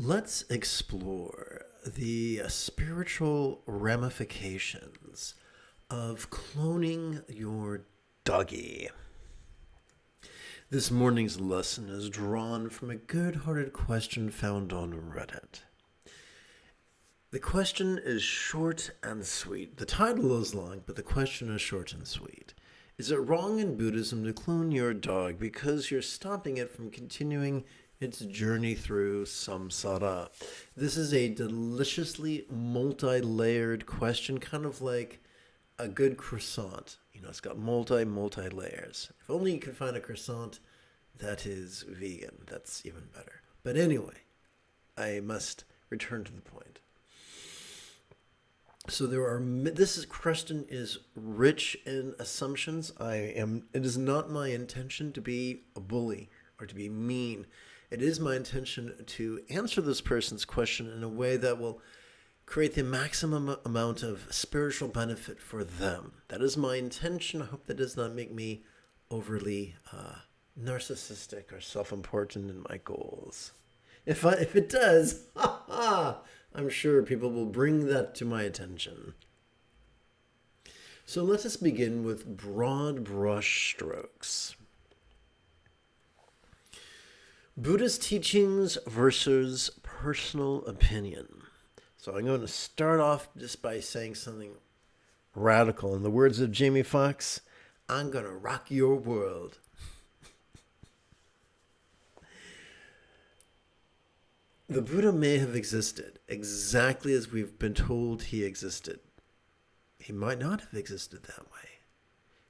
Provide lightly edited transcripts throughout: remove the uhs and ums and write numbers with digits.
Let's explore the spiritual ramifications of cloning your doggy. This morning's lesson is drawn from a good-hearted question found on Reddit. The question is short and sweet. The title is long, but the question is short and sweet. Is it wrong in Buddhism to clone your dog because you're stopping it from continuing its journey through samsara? This is a deliciously multi-layered question, kind of like a good croissant. You know, it's got multi layers. If only you could find a croissant that is vegan, that's even better. But anyway, I must return to the point. So this question is rich in assumptions. It is not my intention to be a bully or to be mean. It is my intention to answer this person's question in a way that will create the maximum amount of spiritual benefit for them. That is my intention. I hope that does not make me overly narcissistic or self-important in my goals. If it does, I'm sure people will bring that to my attention. So let us begin with broad brush strokes. Buddhist teachings versus personal opinion. So I'm going to start off just by saying something radical. In the words of Jamie Foxx, I'm going to rock your world. The Buddha may have existed exactly as we've been told he existed. He might not have existed that way.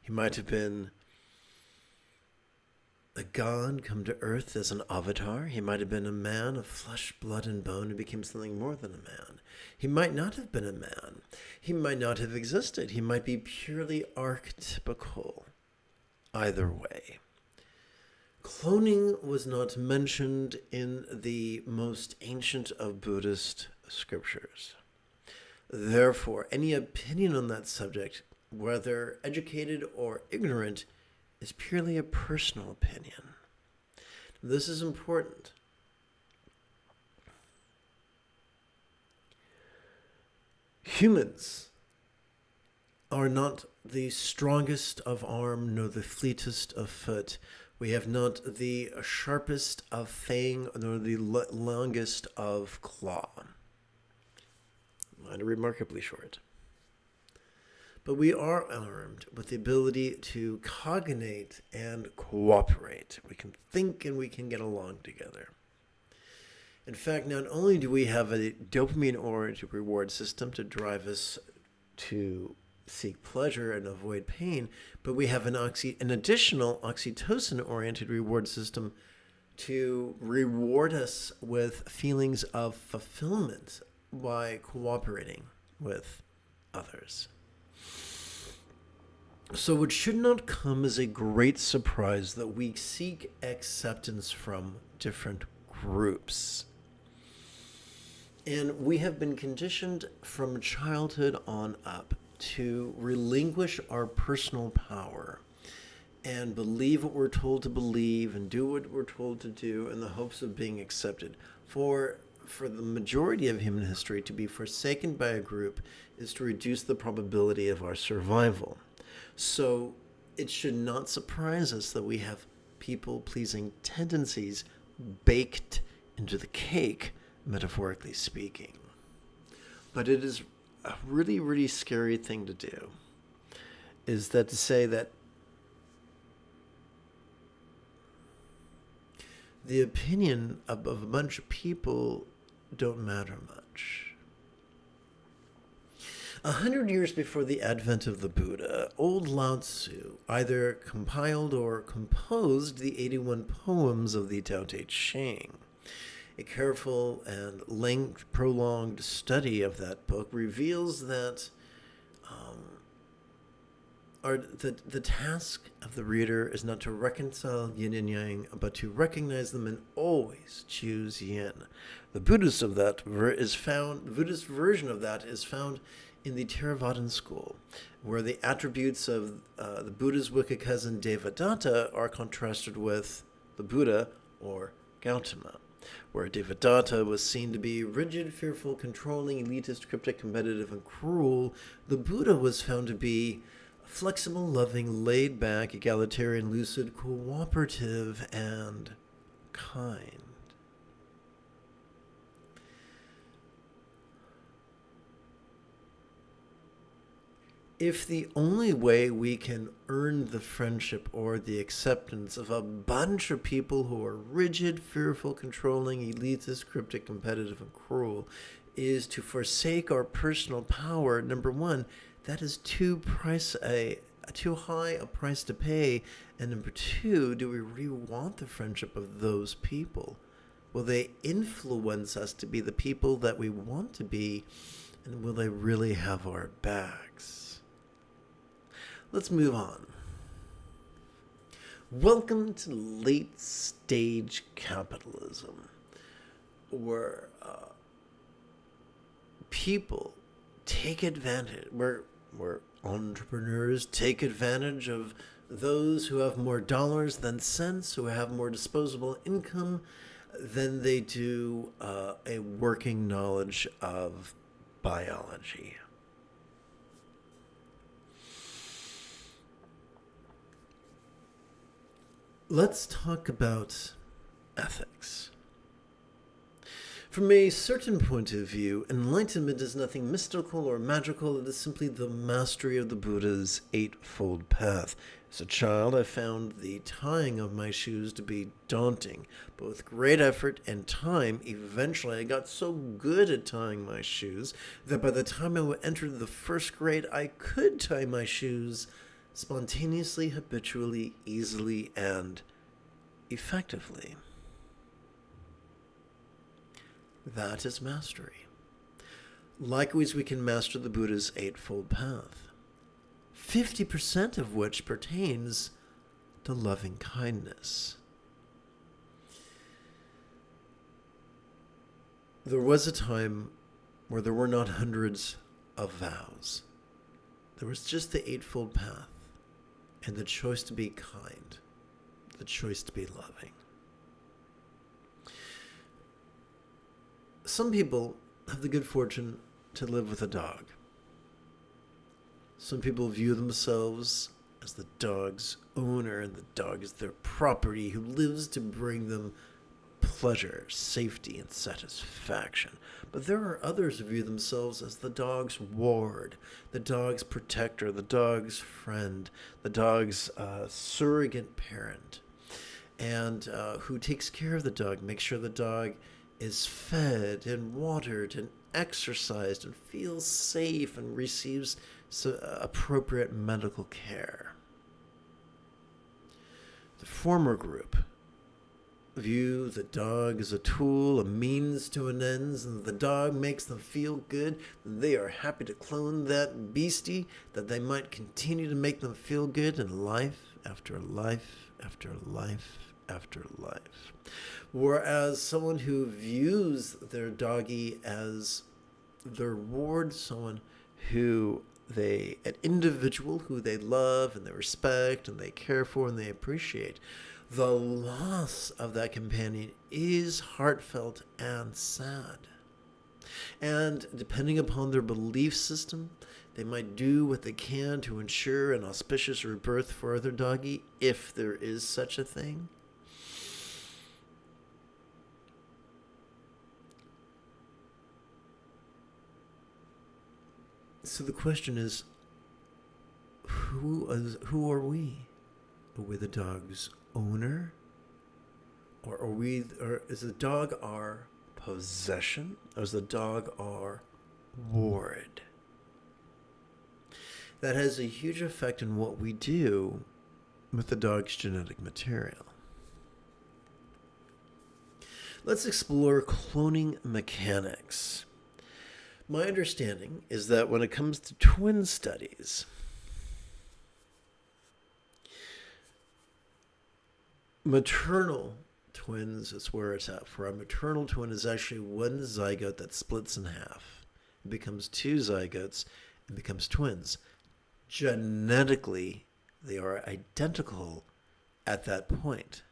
He might have been a god come to earth as an avatar. He might have been a man of flesh, blood, and bone who became something more than a man. He might not have been a man. He might not have existed. He might be purely archetypical. Either way. Cloning was not mentioned in the most ancient of Buddhist scriptures. Therefore, any opinion on that subject, whether educated or ignorant, is purely a personal opinion. This is important. Humans are not the strongest of arm nor the fleetest of foot. We have not the sharpest of fang nor the longest of claw. Mine are remarkably short. But we are armed with the ability to cognate and cooperate. We can think and we can get along together. In fact, not only do we have a dopamine-oriented reward system to drive us to seek pleasure and avoid pain, but we have an additional oxytocin-oriented reward system to reward us with feelings of fulfillment by cooperating with others. So it should not come as a great surprise that we seek acceptance from different groups. And we have been conditioned from childhood on up to relinquish our personal power and believe what we're told to believe and do what we're told to do in the hopes of being accepted. For the majority of human history, to be forsaken by a group is to reduce the probability of our survival. So it should not surprise us that we have people-pleasing tendencies baked into the cake, metaphorically speaking. But it is a really, really scary thing to do, is that to say that the opinion of a bunch of people don't matter much. 100 years before the advent of the Buddha, old Lao Tzu either compiled or composed the 81 poems of the Tao Te Ching. A careful and prolonged study of that book reveals that the task of the reader is not to reconcile yin and yang, but to recognize them and always choose yin. The Buddhist version of that is found in the Theravadan school, where the attributes of the Buddha's wicked cousin Devadatta are contrasted with the Buddha or Gautama. Where Devadatta was seen to be rigid, fearful, controlling, elitist, cryptic, competitive, and cruel, the Buddha was found to be flexible, loving, laid back, egalitarian, lucid, cooperative, and kind. If the only way we can earn the friendship or the acceptance of a bunch of people who are rigid, fearful, controlling, elitist, cryptic, competitive, and cruel is to forsake our personal power, number one, that is too high a price to pay. And number two, do we really want the friendship of those people? Will they influence us to be the people that we want to be? And will they really have our backs? Let's move on. Welcome to late stage capitalism, where people take advantage, where entrepreneurs take advantage of those who have more dollars than cents, who have more disposable income than they do a working knowledge of biology. Let's talk about ethics. From a certain point of view, enlightenment is nothing mystical or magical. It is simply the mastery of the Buddha's Eightfold Path. As a child, I found the tying of my shoes to be daunting, but with great effort and time, eventually I got so good at tying my shoes that by the time I entered the first grade, I could tie my shoes spontaneously, habitually, easily, and effectively. That is mastery. Likewise, we can master the Buddha's Eightfold Path, 50% of which pertains to loving kindness. There was a time where there were not hundreds of vows. There was just the Eightfold Path and the choice to be kind, the choice to be loving. Some people have the good fortune to live with a dog. Some people view themselves as the dog's owner, and the dog is their property who lives to bring them pleasure, safety, and satisfaction. But there are others who view themselves as the dog's ward, the dog's protector, the dog's friend, the dog's surrogate parent, and who takes care of the dog, makes sure the dog is fed and watered and exercised and feels safe and receives appropriate medical care. The former group view the dog as a tool, a means to an end, and the dog makes them feel good, and they are happy to clone that beastie, that they might continue to make them feel good in life after life after life after life. Whereas someone who views their doggy as their ward, someone who an individual who they love and they respect and they care for and they appreciate, the loss of that companion is heartfelt and sad. And depending upon their belief system, they might do what they can to ensure an auspicious rebirth for their doggy, if there is such a thing. So the question is, who are we? Are we the dog's owner? Or is the dog our possession? Or is the dog our ward? That has a huge effect on what we do with the dog's genetic material. Let's explore cloning mechanics. My understanding is that when it comes to twin studies, maternal twins is where it's at. For a maternal twin is actually one zygote that splits in half. It becomes two zygotes and becomes twins. Genetically, they are identical at that point.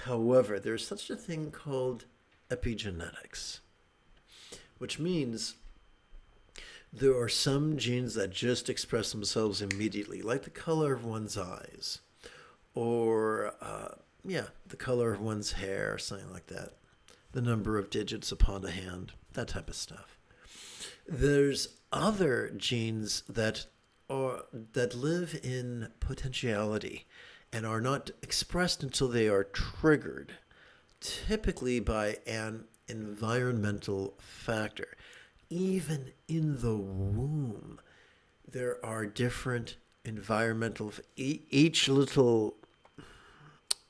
However, there's such a thing called epigenetics, which means there are some genes that just express themselves immediately, like the color of one's eyes, or the color of one's hair, or something like that. The number of digits upon a hand, that type of stuff. There's other genes that live in potentiality and are not expressed until they are triggered, typically by an environmental factor. Even in the womb, there are different environmental. Each little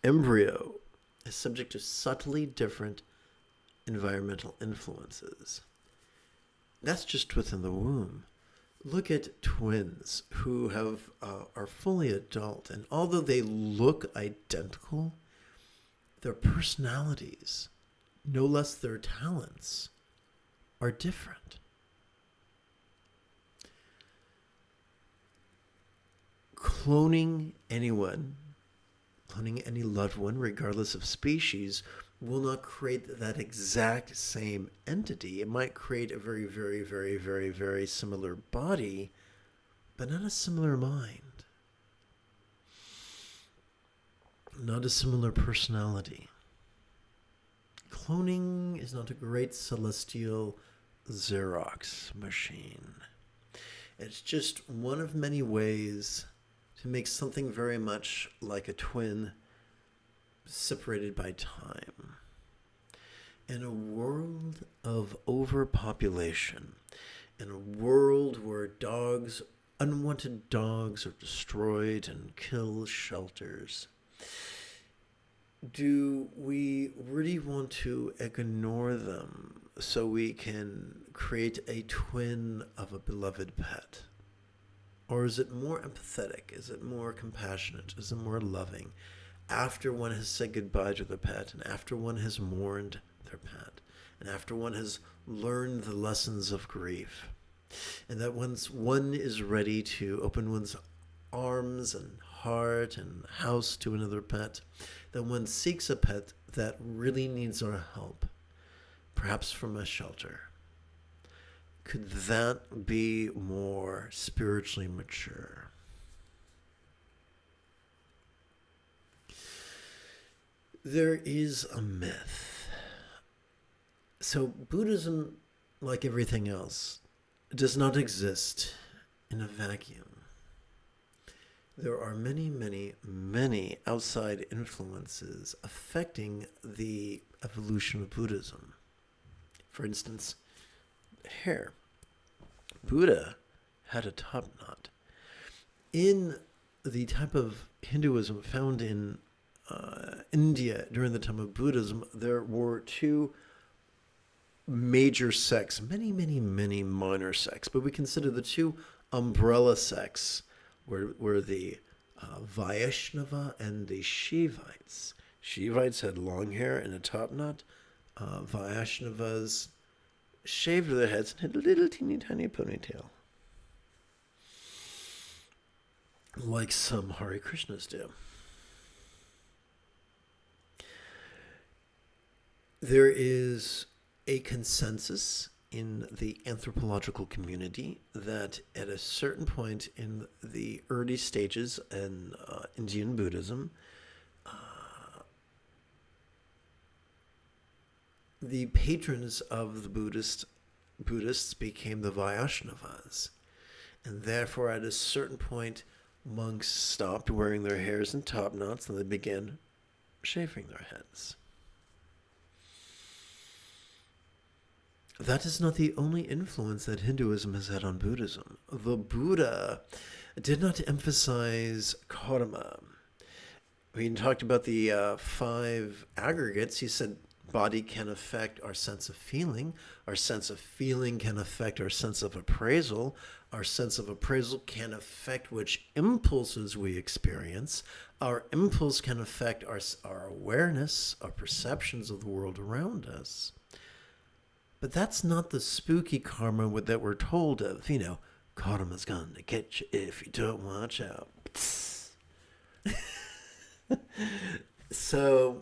embryo is subject to subtly different environmental influences. That's just within the womb. Look at twins who are fully adult, and although they look identical, their personalities, no less their talents, are different. Cloning anyone, cloning any loved one, regardless of species, will not create that exact same entity. It might create a very, very, very, very, very similar body, but not a similar mind. Not a similar personality. Cloning is not a great celestial Xerox machine. It's just one of many ways to make something very much like a twin, separated by time. In a world of overpopulation, in a world where unwanted dogs are destroyed and kill shelters, do we really want to ignore them so we can create a twin of a beloved pet? Or is it more empathetic? Is it more compassionate? Is it more loving? After one has said goodbye to the pet, and after one has mourned their pet, and after one has learned the lessons of grief, and that once one is ready to open one's arms and heart and house to another pet, that one seeks a pet that really needs our help, perhaps from a shelter. Could that be more spiritually mature? There is a myth. So Buddhism, like everything else, does not exist in a vacuum. There are many, many, many outside influences affecting the evolution of Buddhism. For instance, hair. Buddha had a top knot. In the type of Hinduism found in India during the time of Buddhism, there were two major sects, many, many, many minor sects, but we consider the two umbrella sects were the Vaishnava and the Shivites. Shivites had long hair and a top knot. Vaishnavas shaved their heads and had a little teeny tiny ponytail, like some Hare Krishnas do. There is a consensus in the anthropological community that at a certain point in the early stages in Indian Buddhism, the patrons of the Buddhists became the Vaishnavas. And therefore, at a certain point, monks stopped wearing their hairs in top knots and they began shaving their heads. That is not the only influence that Hinduism has had on Buddhism. The Buddha did not emphasize karma. When he talked about the 5 aggregates, he said body can affect our sense of feeling can affect our sense of appraisal can affect which impulses we experience, our impulse can affect our awareness, our perceptions of the world around us. But that's not the spooky karma that we're told of. Karma's gonna get you if you don't watch out. So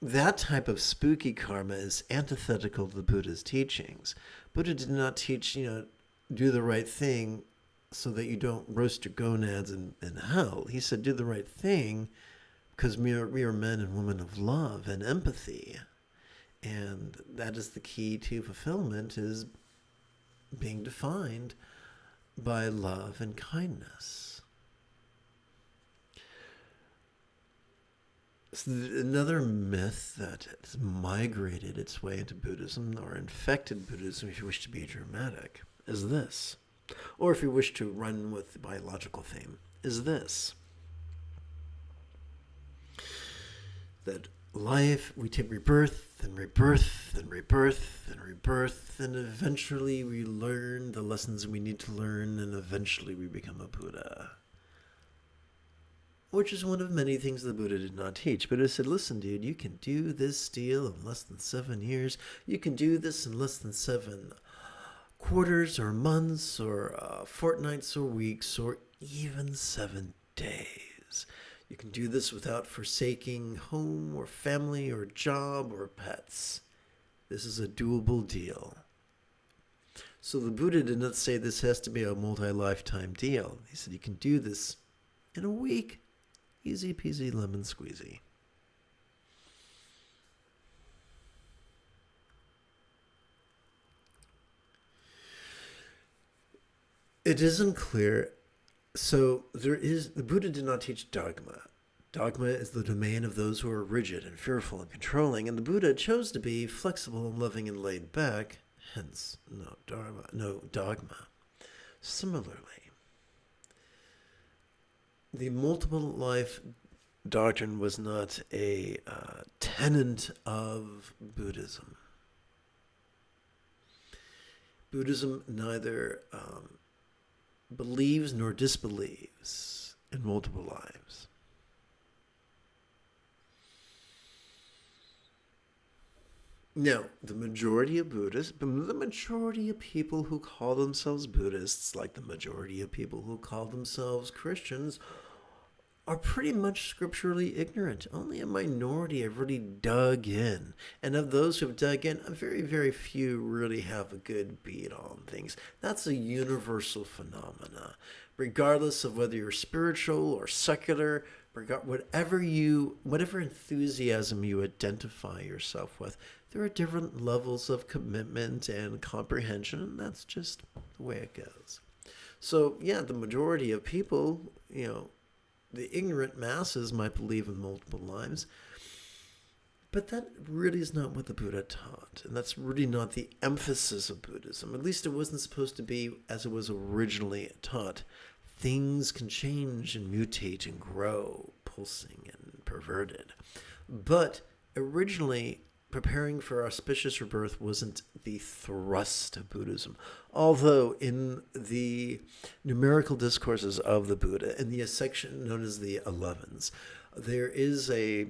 that type of spooky karma is antithetical to the Buddha's teachings. Buddha did not teach, do the right thing so that you don't roast your gonads in hell. He said, do the right thing because we are men and women of love and empathy. And that is the key to fulfillment, is being defined by love and kindness. So another myth that has migrated its way into Buddhism, or infected Buddhism if you wish to be dramatic, is this. Or if you wish to run with the biological theme, is this. That life, we take rebirth and rebirth and rebirth and rebirth, and eventually we learn the lessons we need to learn, and eventually we become a Buddha. Which is one of many things the Buddha did not teach. But it said, listen, dude, you can do this deal in less than 7 years. You can do this in less than 7 quarters or months or fortnights or weeks or even 7 days. You can do this without forsaking home or family or job or pets. This is a doable deal. So the Buddha did not say this has to be a multi-lifetime deal. He said you can do this in a week. Easy peasy lemon squeezy. It isn't clear. So the Buddha did not teach dogma. Dogma is the domain of those who are rigid and fearful and controlling, and the Buddha chose to be flexible and loving and laid back, hence no dogma. Similarly, the multiple life doctrine was not a tenet of Buddhism. Buddhism neither believes nor disbelieves in multiple lives. Now, the majority of Buddhists, the majority of people who call themselves Buddhists, like the majority of people who call themselves Christians, are pretty much scripturally ignorant. Only a minority have really dug in. And of those who have dug in, very, very few really have a good beat on things. That's a universal phenomena. Regardless of whether you're spiritual or secular, whatever enthusiasm you identify yourself with, there are different levels of commitment and comprehension, and that's just the way it goes. So, yeah, the majority of people, the ignorant masses might believe in multiple lives, but that really is not what the Buddha taught, and that's really not the emphasis of Buddhism. At least it wasn't supposed to be as it was originally taught. Things can change and mutate and grow, pulsing and perverted. But originally, preparing for auspicious rebirth wasn't the thrust of Buddhism. Although in the numerical discourses of the Buddha, in the section known as the 11s, there is a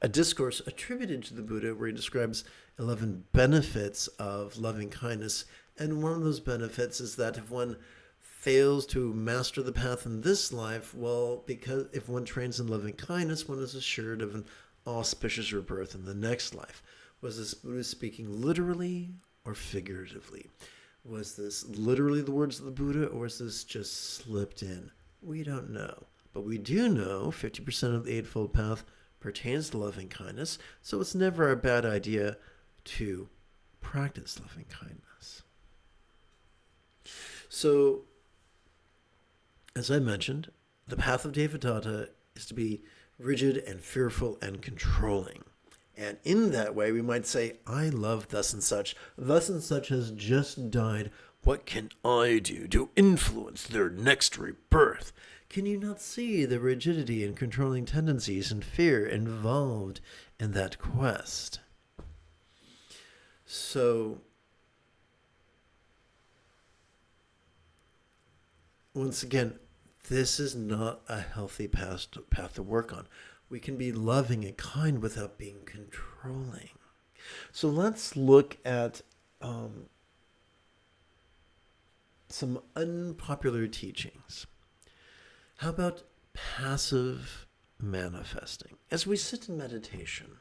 discourse attributed to the Buddha where he describes 11 benefits of loving kindness. And one of those benefits is that if one fails to master the path in this life, because if one trains in loving kindness, one is assured of an auspicious rebirth in the next life. Was this Buddha speaking literally or figuratively? Was this literally the words of the Buddha, or was this just slipped in? We don't know. But we do know 50% of the Eightfold Path pertains to loving kindness, so it's never a bad idea to practice loving kindness. So, as I mentioned, the path of Devadatta is to be rigid and fearful and controlling. And in that way, we might say, I love thus and such. Thus and such has just died. What can I do to influence their next rebirth? Can you not see the rigidity and controlling tendencies and fear involved in that quest? So, once again, this is not a healthy path to work on. We can be loving and kind without being controlling. So let's look at some unpopular teachings. How about passive manifesting. As we sit in meditation,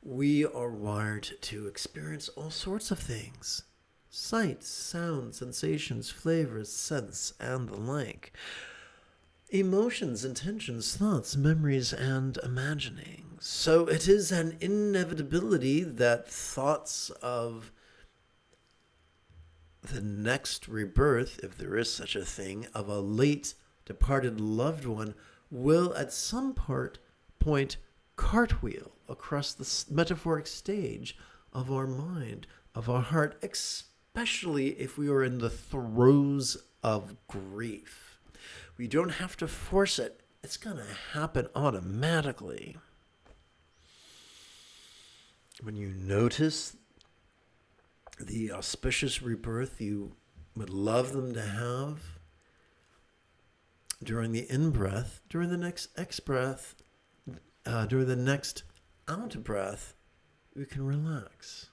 we are wired to experience all sorts of things. Sights, sounds, sensations, flavors, scents, and the like. Emotions, intentions, thoughts, memories, and imaginings. So it is an inevitability that thoughts of the next rebirth, if there is such a thing, of a late departed loved one will at some point cartwheel across the metaphoric stage of our mind, of our heart, especially if we are in the throes of grief. We don't have to force it. It's going to happen automatically. When you notice the auspicious rebirth you would love them to have during the in-breath, during the next ex-breath, during the next out-breath, you can relax.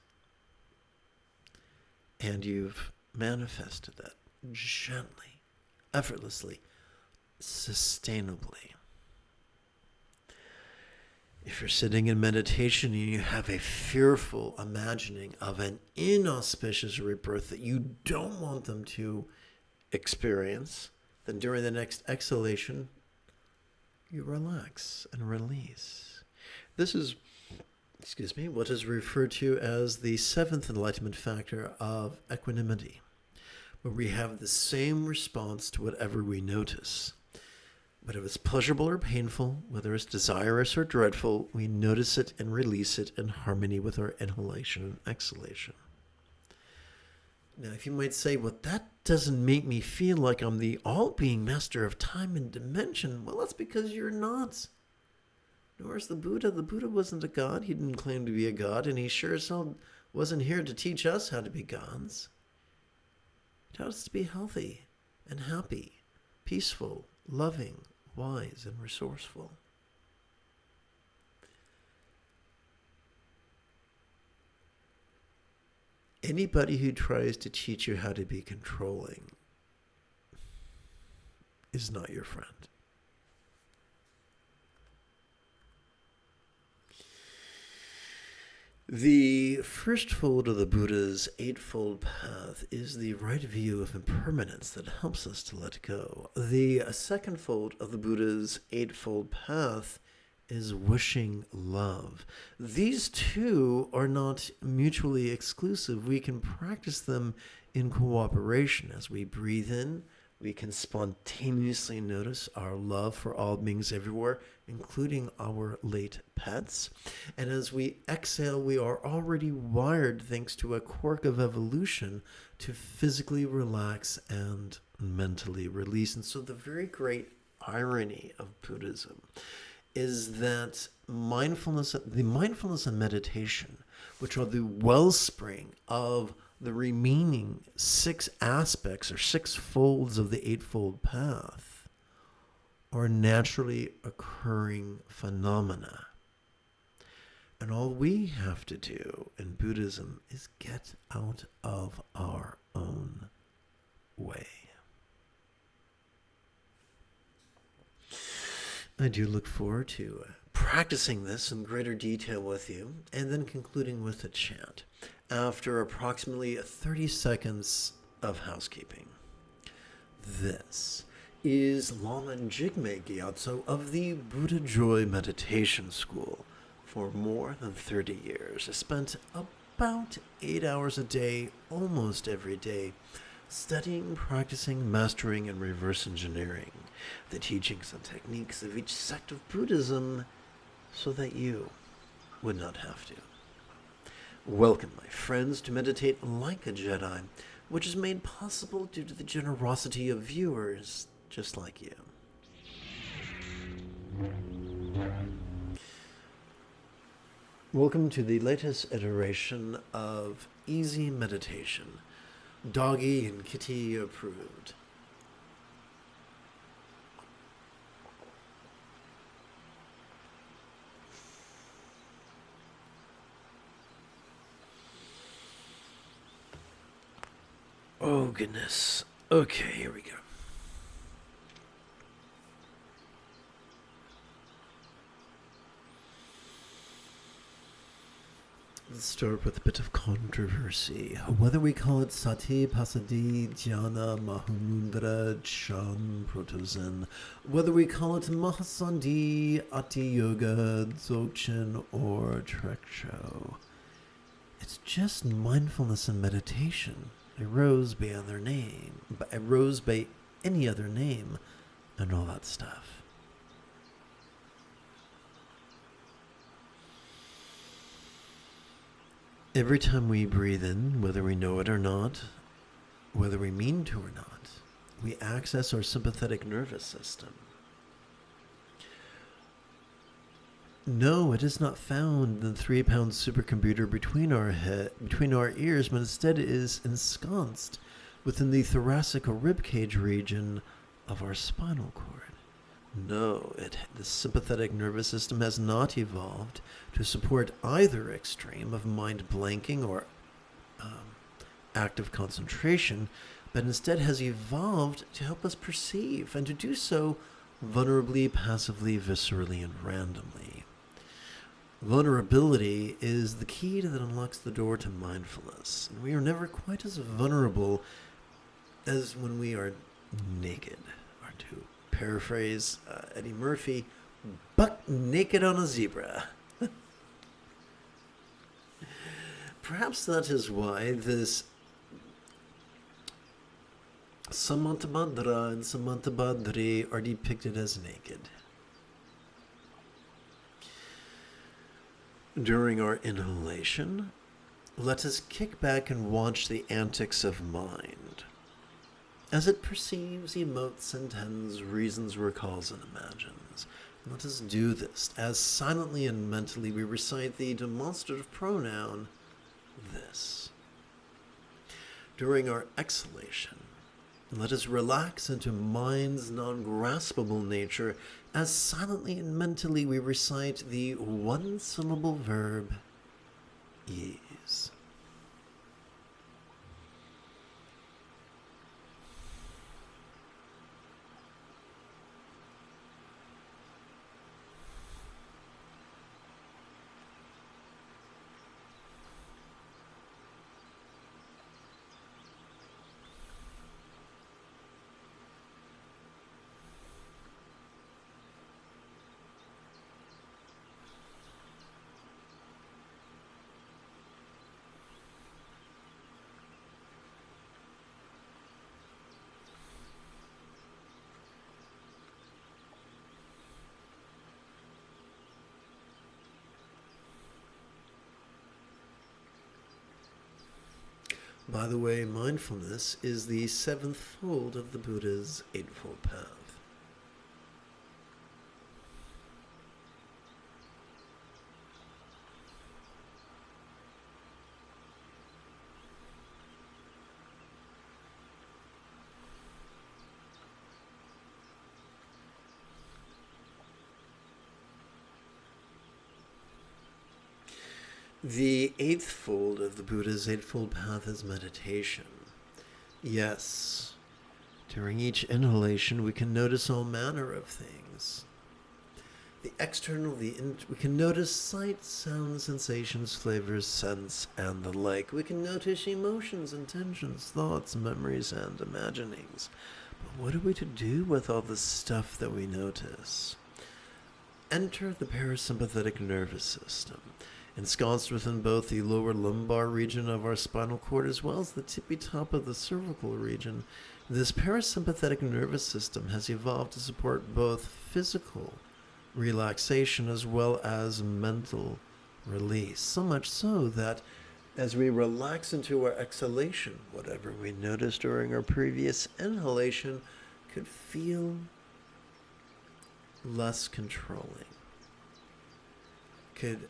And you've manifested that gently, effortlessly, sustainably. If you're sitting in meditation and you have a fearful imagining of an inauspicious rebirth that you don't want them to experience, then during the next exhalation, you relax and release. This is, what is referred to as the seventh enlightenment factor of equanimity, where we have the same response to whatever we notice. Whether it's pleasurable or painful, whether it's desirous or dreadful, we notice it and release it in harmony with our inhalation and exhalation. Now, if you might say, well, that doesn't make me feel like I'm the all-being master of time and dimension. Well, that's because you're not. Nor is the Buddha. The Buddha wasn't a god. He didn't claim to be a god, and he sure as hell wasn't here to teach us how to be gods. He taught us to be healthy and happy, peaceful, loving, wise, and resourceful. Anybody who tries to teach you how to be controlling is not your friend. The first fold of the Buddha's Eightfold Path is the right view of impermanence that helps us to let go. The second fold of the Buddha's Eightfold Path is wishing love. These two are not mutually exclusive. We can practice them in cooperation. As we breathe in, we can spontaneously notice our love for all beings everywhere, including our late pets. And as we exhale, we are already wired, thanks to a quirk of evolution, to physically relax and mentally release. And so the very great irony of Buddhism is that the mindfulness and meditation, which are the wellspring of the remaining six aspects or six folds of the Eightfold Path, are naturally occurring phenomena. And all we have to do in Buddhism is get out of our own way. I do look forward to practicing this in greater detail with you and then concluding with a chant after approximately 30 seconds of housekeeping. This is Lama Jigme Gyatso of the Buddha Joy Meditation School. For more than 30 years, I spent about 8 hours a day, almost every day, studying, practicing, mastering, and reverse engineering the teachings and techniques of each sect of Buddhism so that you would not have to. Welcome, my friends, to Meditate Like a Jedi, which is made possible due to the generosity of viewers just like you. Welcome to the latest iteration of Easy Meditation, Doggy and Kitty approved. Oh, goodness. Okay, here we go. Let's start with a bit of controversy. Whether we call it Sati, Pasadi, Dhyana, Mahamudra, Chan, Protozen, whether we call it Mahasandi, Ati Yoga, Dzogchen, or Trekcho, it's just mindfulness and meditation. It rose by other name, it rose by any other name, and all that stuff. Every time we breathe in, whether we know it or not, whether we mean to or not, we access our sympathetic nervous system. No, it is not found in the 3-pound supercomputer between our ears, but instead it is ensconced within the thoracic or ribcage region of our spinal cord. No, the sympathetic nervous system has not evolved to support either extreme of mind blanking or active concentration, but instead has evolved to help us perceive, and to do so vulnerably, passively, viscerally, and randomly. Vulnerability is the key that unlocks the door to mindfulness, and we are never quite as vulnerable as when we are naked, or to paraphrase Eddie Murphy, buck naked on a zebra. Perhaps that is why this Samantabhadra and Samantabhadri are depicted as naked. During our inhalation, let us kick back and watch the antics of mind, as it perceives, emotes, intends, reasons, recalls, and imagines. Let us do this as silently and mentally we recite the demonstrative pronoun this. During our exhalation, let us relax into mind's non-graspable nature as silently and mentally we recite the one-syllable verb ease. By the way, mindfulness is the 7th fold of the Buddha's Eightfold Path. The 8th fold of the Buddha's Eightfold Path is meditation. Yes, during each inhalation we can notice all manner of things. The external, we can notice sights, sounds, sensations, flavors, scents, and the like. We can notice emotions, intentions, thoughts, memories, and imaginings. But what are we to do with all the stuff that we notice? Enter the parasympathetic nervous system, ensconced within both the lower lumbar region of our spinal cord as well as the tippy top of the cervical region. This parasympathetic nervous system has evolved to support both physical relaxation as well as mental release. So much so that as we relax into our exhalation, whatever we noticed during our previous inhalation could feel less controlling, could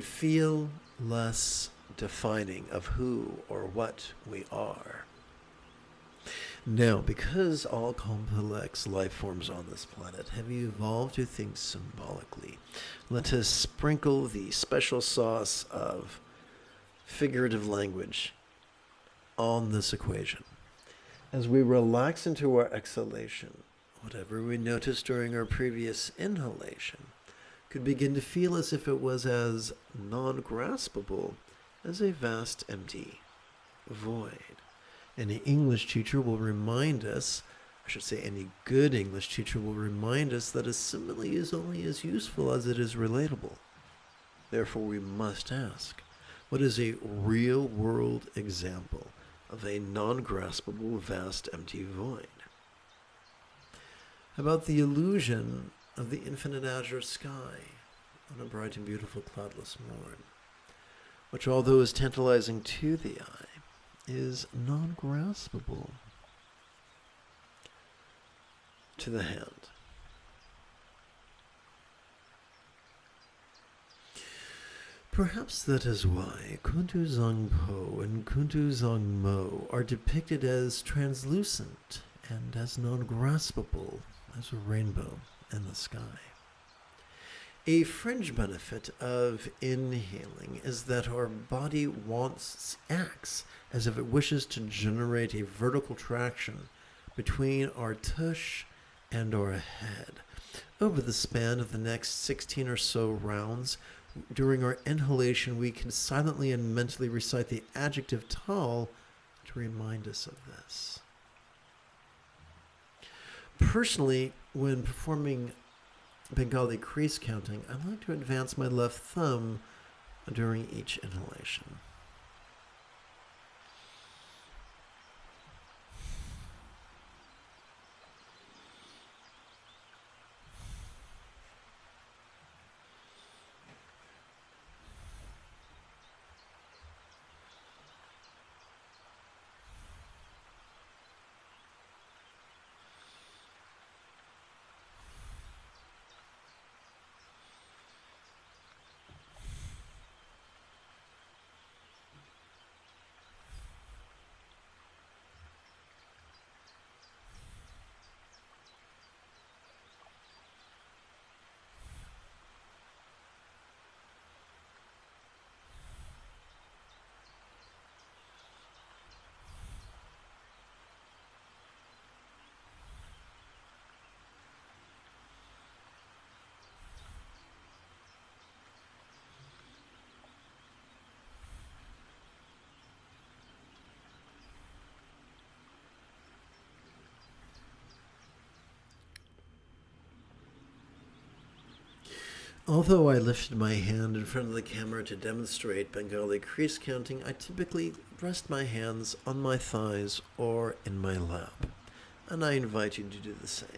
feel less defining of who or what we are. Now, because all complex life forms on this planet have evolved to think symbolically, let us sprinkle the special sauce of figurative language on this equation. As we relax into our exhalation, whatever we noticed during our previous inhalation could begin to feel as if it was as non-graspable as a vast empty void. Any English teacher will remind us, I should say any good English teacher will remind us that a simile is only as useful as it is relatable. Therefore, we must ask, what is a real-world example of a non-graspable vast empty void? How about the illusion of the infinite azure sky on a bright and beautiful cloudless morn, which, although is tantalizing to the eye, is non-graspable to the hand? Perhaps that is why Kuntu Zangpo and Kuntu Zangmo are depicted as translucent and as non-graspable as a rainbow in the sky. A fringe benefit of inhaling is that our body acts as if it wishes to generate a vertical traction between our tush and our head. Over the span of the next 16 or so rounds, during our inhalation, we can silently and mentally recite the adjective tall to remind us of this. Personally, when performing Bengali crease counting, I like to advance my left thumb during each inhalation. Although I lifted my hand in front of the camera to demonstrate Bengali crease counting, I typically rest my hands on my thighs or in my lap, and I invite you to do the same.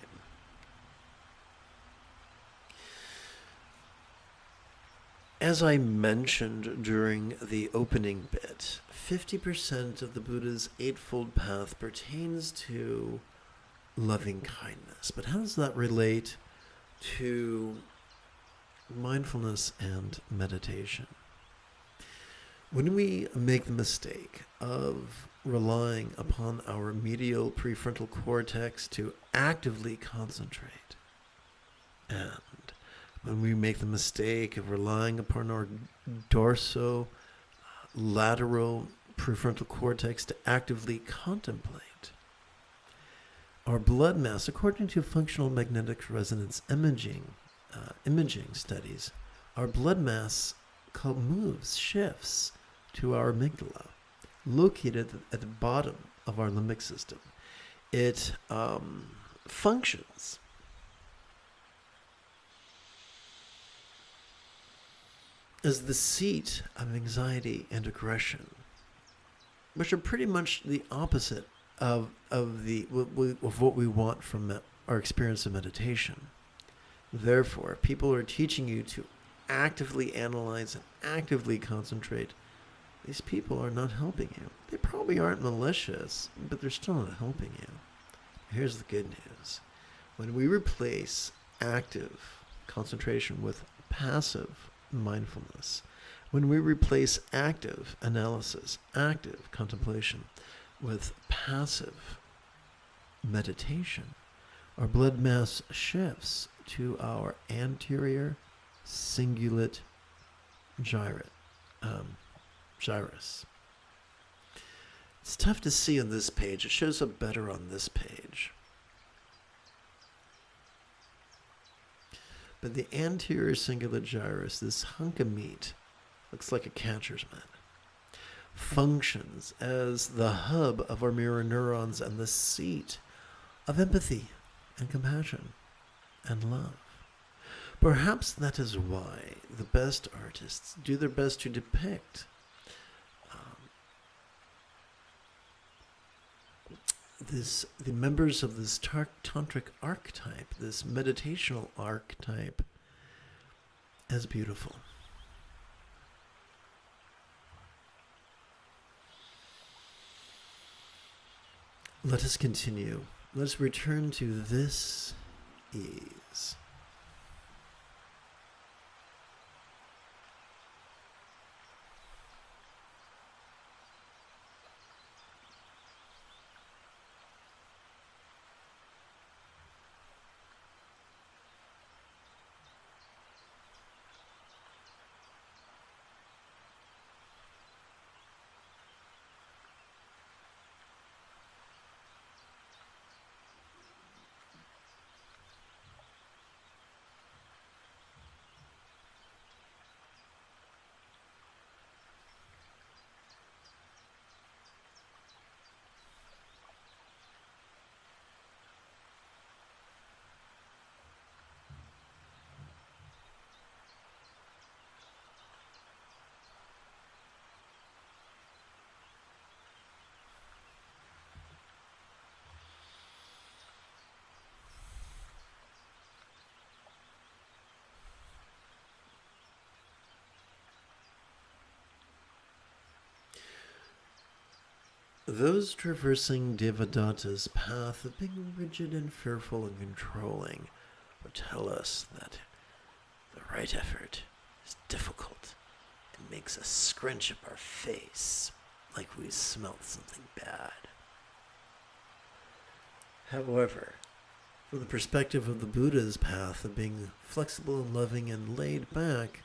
As I mentioned during the opening bit, 50% of the Buddha's Eightfold Path pertains to loving kindness. But how does that relate to mindfulness and meditation? When we make the mistake of relying upon our medial prefrontal cortex to actively concentrate, and when we make the mistake of relying upon our dorso lateral prefrontal cortex to actively contemplate, our blood mass, according to functional magnetic resonance imaging studies, our blood mass shifts to our amygdala, located at the bottom of our limbic system. It functions as the seat of anxiety and aggression, which are pretty much the opposite of what we want from our experience of meditation. Therefore, if people are teaching you to actively analyze and actively concentrate, these people are not helping you. They probably aren't malicious, but they're still not helping you. Here's the good news. When we replace active concentration with passive mindfulness, when we replace active analysis, active contemplation with passive meditation, our blood mass shifts to our anterior cingulate gyrus. It's tough to see on this page. It shows up better on this page. But the anterior cingulate gyrus, this hunk of meat, looks like a catcher's mitt, functions as the hub of our mirror neurons and the seat of empathy and compassion and love. Perhaps that is why the best artists do their best to depict the members of this tantric archetype, this meditational archetype, as beautiful. Let us continue. Let's return to this ease. Those traversing Devadatta's path of being rigid and fearful and controlling would tell us that the right effort is difficult and makes us scrunch up our face like we smelt something bad. However, from the perspective of the Buddha's path of being flexible and loving and laid back,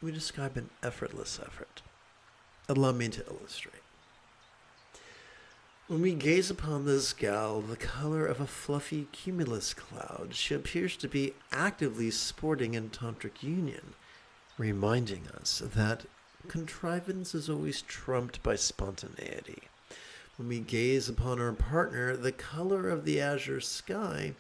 we describe an effortless effort. Allow me to illustrate. When we gaze upon this gal, the color of a fluffy cumulus cloud, she appears to be actively sporting in tantric union, reminding us that contrivance is always trumped by spontaneity. When we gaze upon our partner, the color of the azure sky,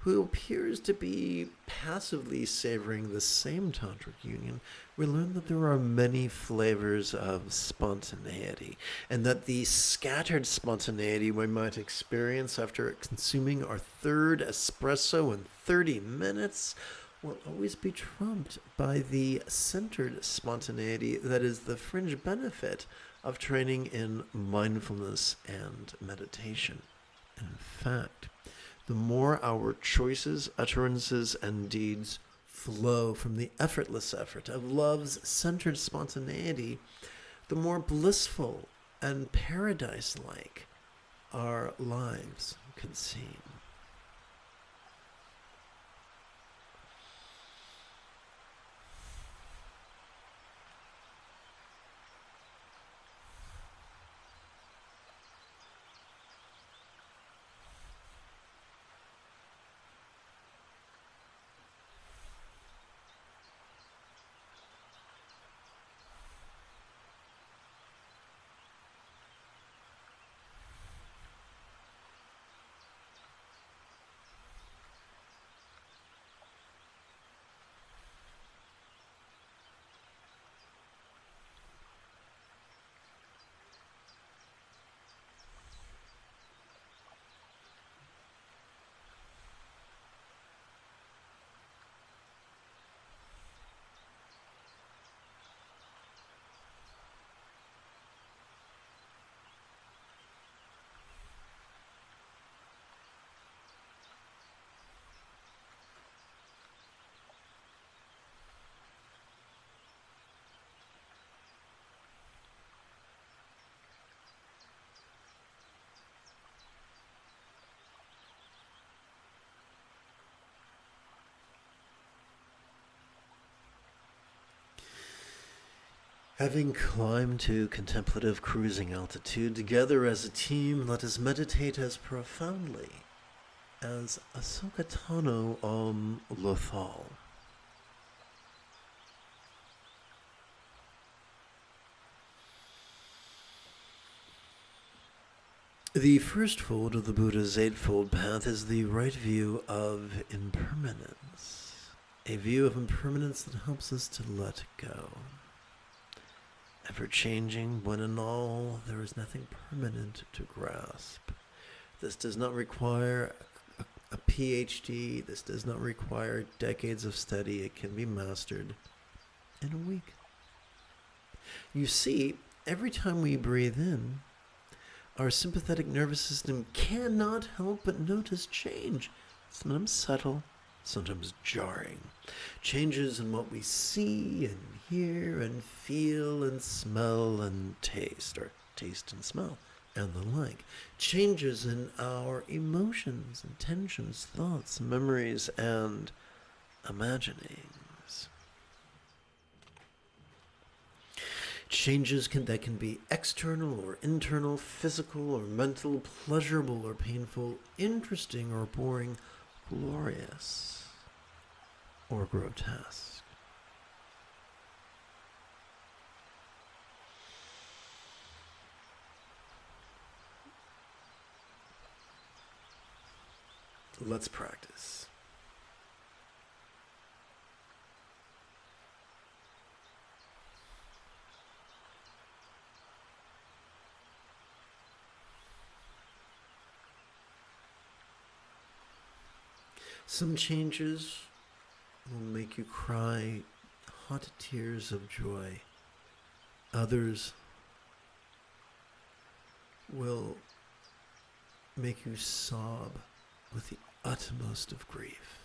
who appears to be passively savoring the same tantric union, we learn that there are many flavors of spontaneity, and that the scattered spontaneity we might experience after consuming our third espresso in 30 minutes will always be trumped by the centered spontaneity that is the fringe benefit of training in mindfulness and meditation. And in fact, the more our choices, utterances, and deeds flow from the effortless effort of love's centered spontaneity, the more blissful and paradise-like our lives can seem. Having climbed to contemplative cruising altitude together as a team, let us meditate as profoundly as Ahsoka Tano Lothal. The first fold of the Buddha's Eightfold Path is the right view of impermanence. A view of impermanence that helps us to let go. Ever changing, one and all, there is nothing permanent to grasp. This does not require a PhD. This does not require decades of study. It can be mastered in a week. You see, every time we breathe in, our sympathetic nervous system cannot help but notice change. Sometimes subtle, sometimes jarring. Changes in what we see and hear and feel and smell and taste, or taste and smell, and the like. Changes in our emotions, intentions, thoughts, memories, and imaginings. Changes that can be external or internal, physical or mental, pleasurable or painful, interesting or boring, glorious or grotesque. Let's practice. Some changes will make you cry hot tears of joy. Others will make you sob with the utmost of grief.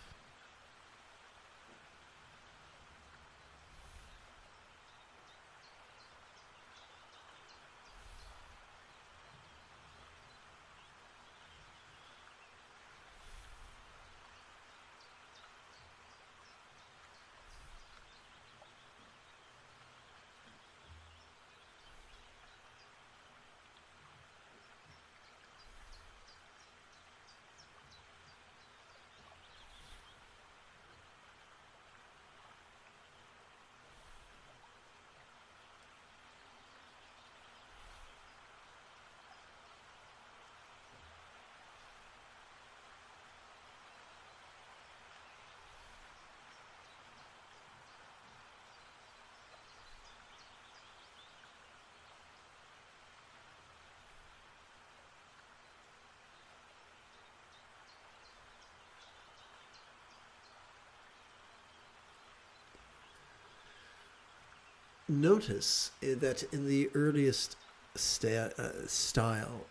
Notice that in the earliest style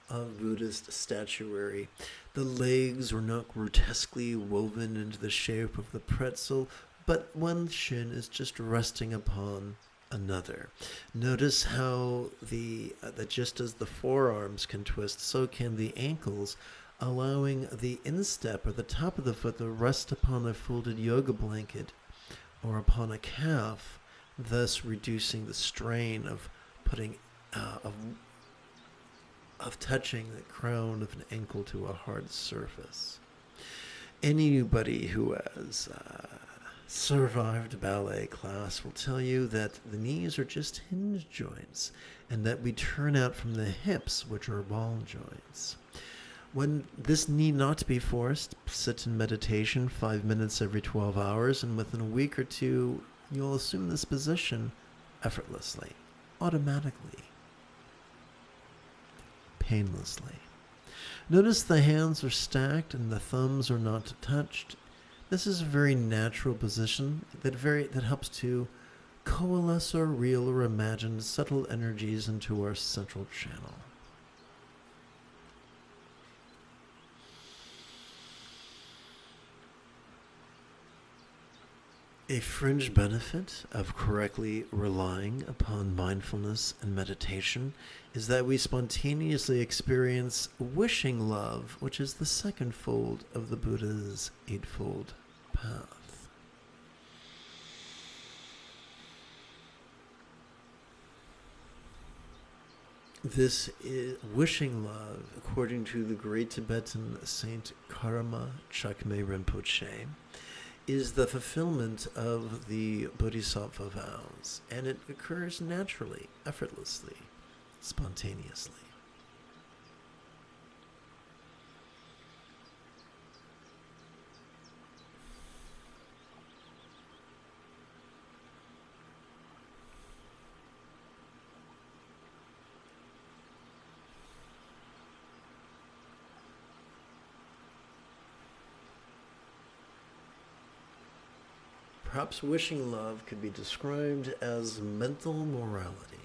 of Buddhist statuary, the legs were not grotesquely woven into the shape of the pretzel, but one shin is just resting upon another. Notice how that just as the forearms can twist, so can the ankles, allowing the instep or the top of the foot to rest upon a folded yoga blanket or upon a calf, thus reducing the strain of putting of touching the crown of an ankle to a hard surface. Anybody who has survived ballet class will tell you that the knees are just hinge joints and that we turn out from the hips, which are ball joints. When this need not be forced, sit in meditation 5 minutes every 12 hours, and within a week or two, you'll assume this position effortlessly, automatically, painlessly. Notice the hands are stacked and the thumbs are not touched. This is a very natural position that helps to coalesce our real or imagined subtle energies into our central channel. A fringe benefit of correctly relying upon mindfulness and meditation is that we spontaneously experience wishing love, which is the second fold of the Buddha's Eightfold Path. This is wishing love, according to the great Tibetan saint Karma Chakme Rinpoche, is the fulfillment of the Bodhisattva vows, and it occurs naturally, effortlessly, spontaneously. Perhaps wishing love could be described as mental morality.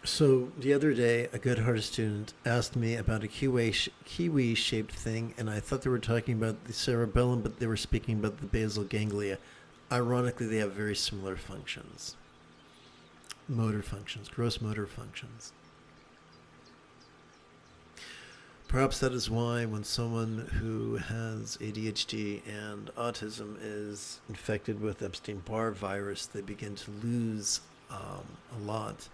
So the other day, a good-hearted student asked me about a kiwi-shaped thing, and I thought they were talking about the cerebellum, but they were speaking about the basal ganglia. Ironically, they have very similar functions. Motor functions, gross motor functions. Perhaps that is why when someone who has ADHD and autism is infected with Epstein-Barr virus, they begin to lose a lot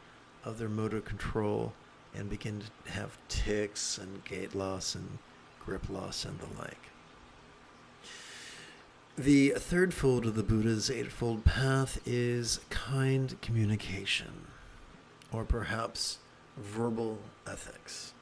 of their motor control and begin to have tics and gait loss and grip loss and the like. The third fold of the Buddha's Eightfold Path is kind communication, or perhaps verbal ethics.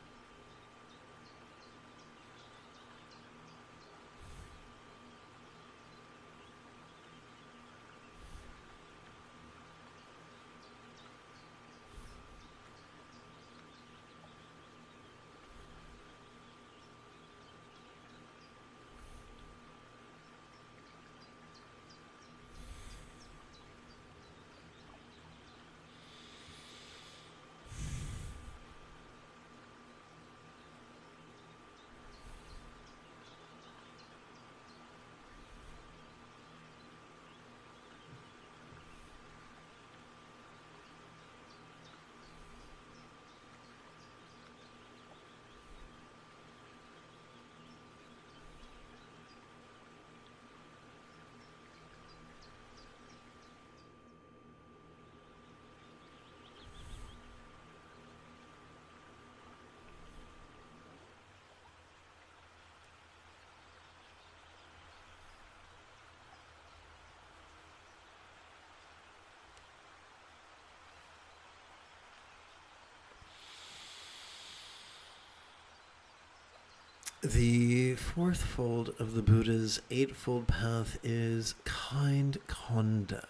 The fourth fold of the Buddha's eightfold path is kind conduct.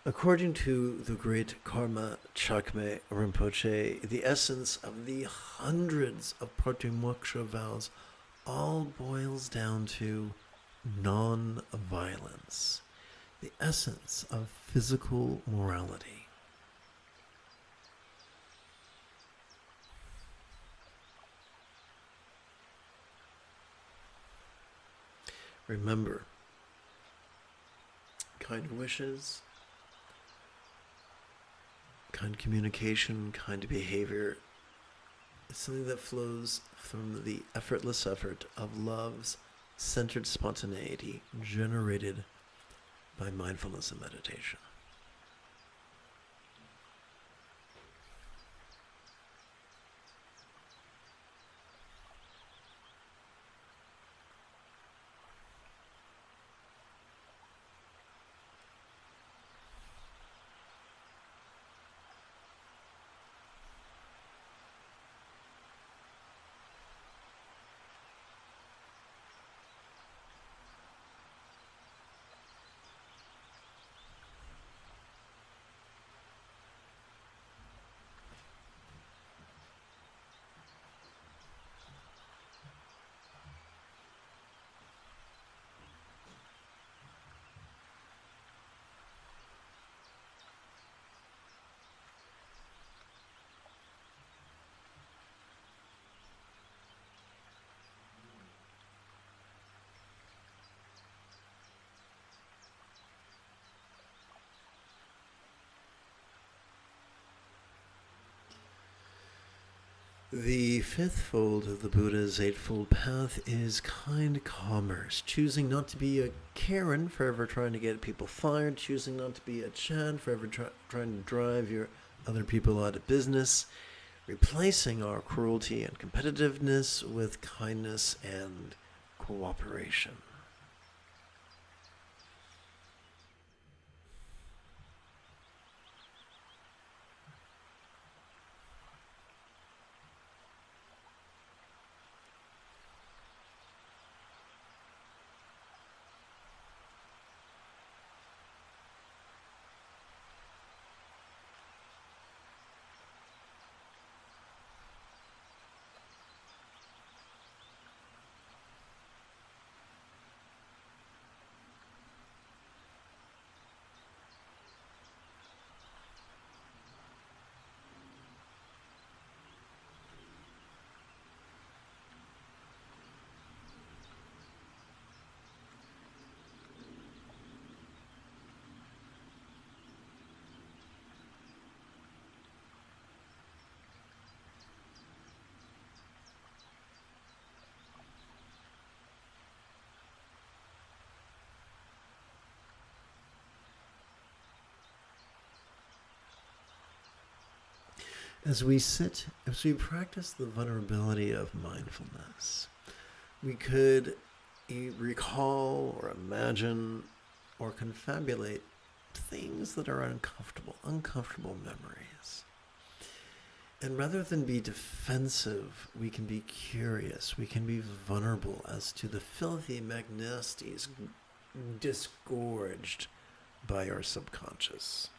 According to the great Karma Jigme Rinpoche, the essence of the hundreds of Patimoksha vows all boils down to non-violence, the essence of physical morality. Remember, kind wishes, kind communication, kind behavior is something that flows from the effortless effort of love's centered spontaneity generated by mindfulness and meditation. The fifth fold of the Buddha's eightfold path is kind commerce, choosing not to be a Karen, forever trying to get people fired, choosing not to be a Chad, forever trying to drive your other people out of business, replacing our cruelty and competitiveness with kindness and cooperation. As we practice the vulnerability of mindfulness, we could recall or imagine or confabulate things that are uncomfortable memories. And rather than be defensive, we can be curious, we can be vulnerable as to the filthy magnesties disgorged by our subconscious.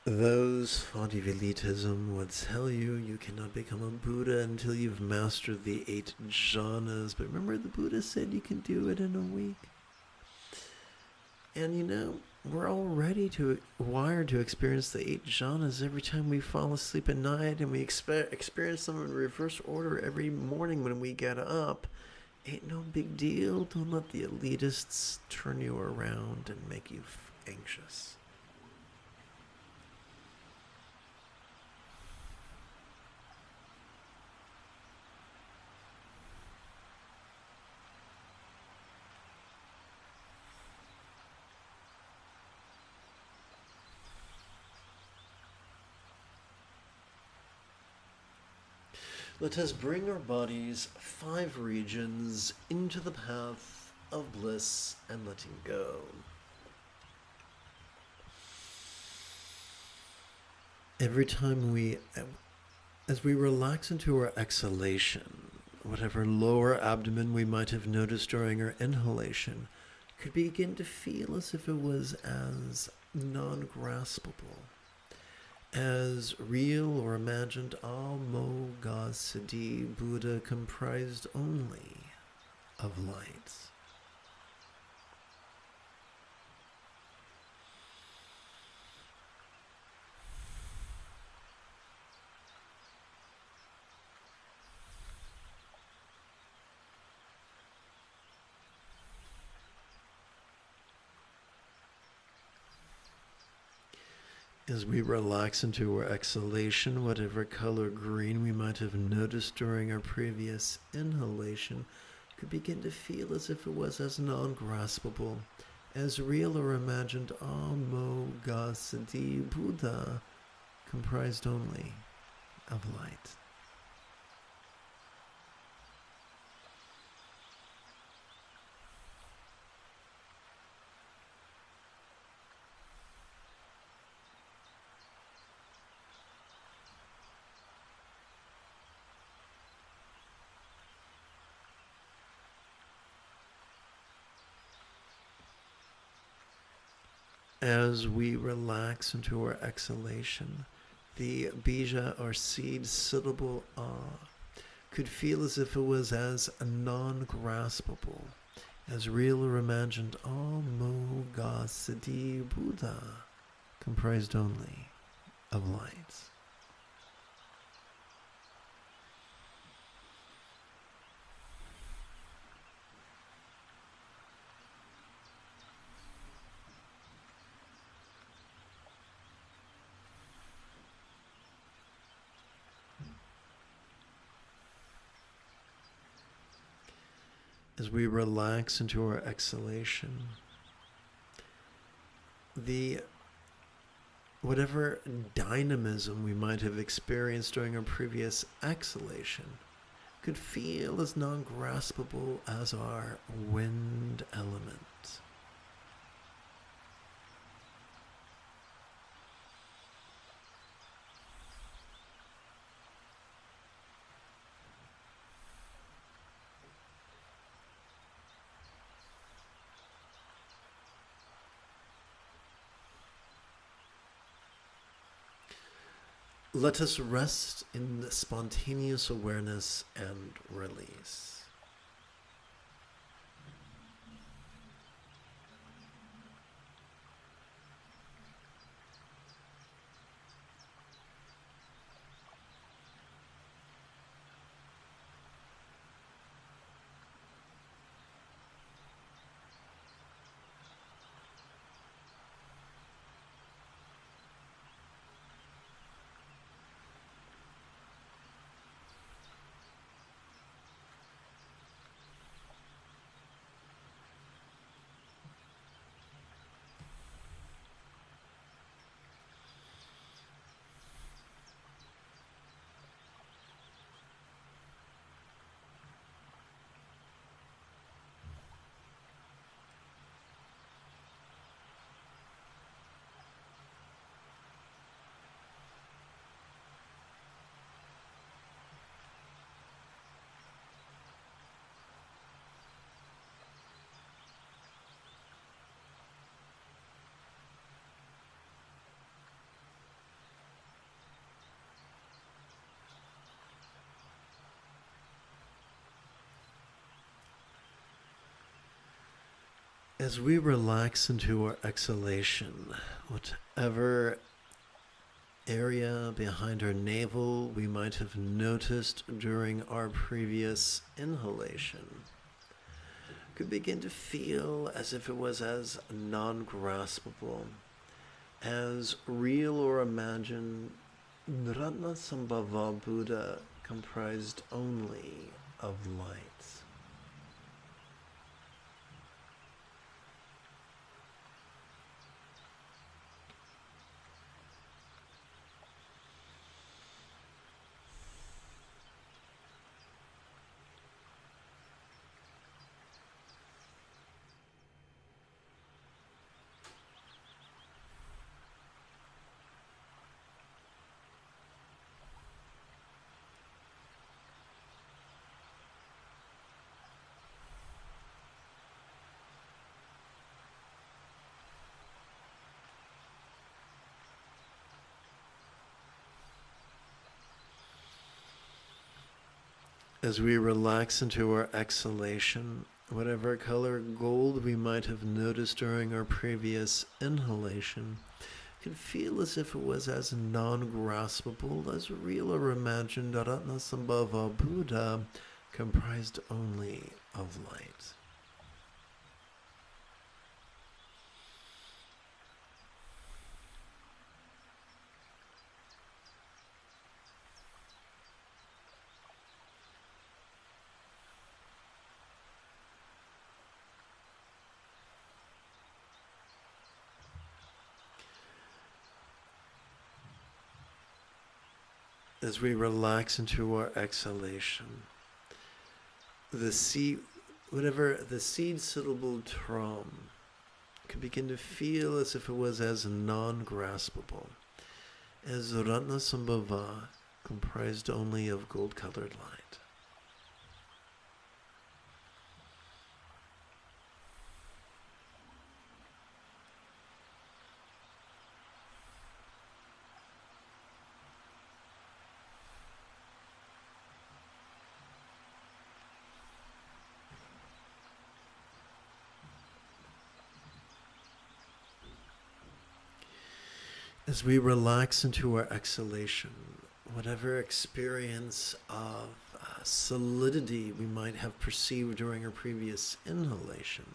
Those Fadivelitism would tell you you cannot become a Buddha until you've mastered the 8 jhanas. But remember, the Buddha said you can do it in a week. And we're all wired to experience the 8 jhanas every time we fall asleep at night, and we experience them in reverse order every morning when we get up. Ain't no big deal. Don't let the elitists turn you around and make you anxious. Let us bring our bodies 5 regions into the path of bliss and letting go. Every time as we relax into our exhalation, whatever lower abdomen we might have noticed during our inhalation could begin to feel as if it was as non-graspable, as real or imagined Almoghasiddhi Buddha comprised only of light. As we relax into our exhalation, whatever color green we might have noticed during our previous inhalation could begin to feel as if it was as non-graspable, as real or imagined Almoghasiddhi Buddha comprised only of light. As we relax into our exhalation, the bija or seed syllable could feel as if it was as non-graspable, as real or imagined Almoghasiddhi Buddha comprised only of light. As we relax into our exhalation, whatever dynamism we might have experienced during our previous exhalation could feel as non-graspable as our wind element. Let us rest in the spontaneous awareness and release. As we relax into our exhalation, whatever area behind our navel we might have noticed during our previous inhalation could begin to feel as if it was as non-graspable, as real or imagined Ratna Sambhava Buddha comprised only of light. As we relax into our exhalation, whatever color gold we might have noticed during our previous inhalation can feel as if it was as non-graspable, as real or imagined Ratnasambhava Buddha comprised only of light. As we relax into our exhalation, whatever the seed syllable tram could begin to feel as if it was as non-graspable, as Ratnasambhava comprised only of gold-colored light. As we relax into our exhalation, whatever experience of solidity we might have perceived during our previous inhalation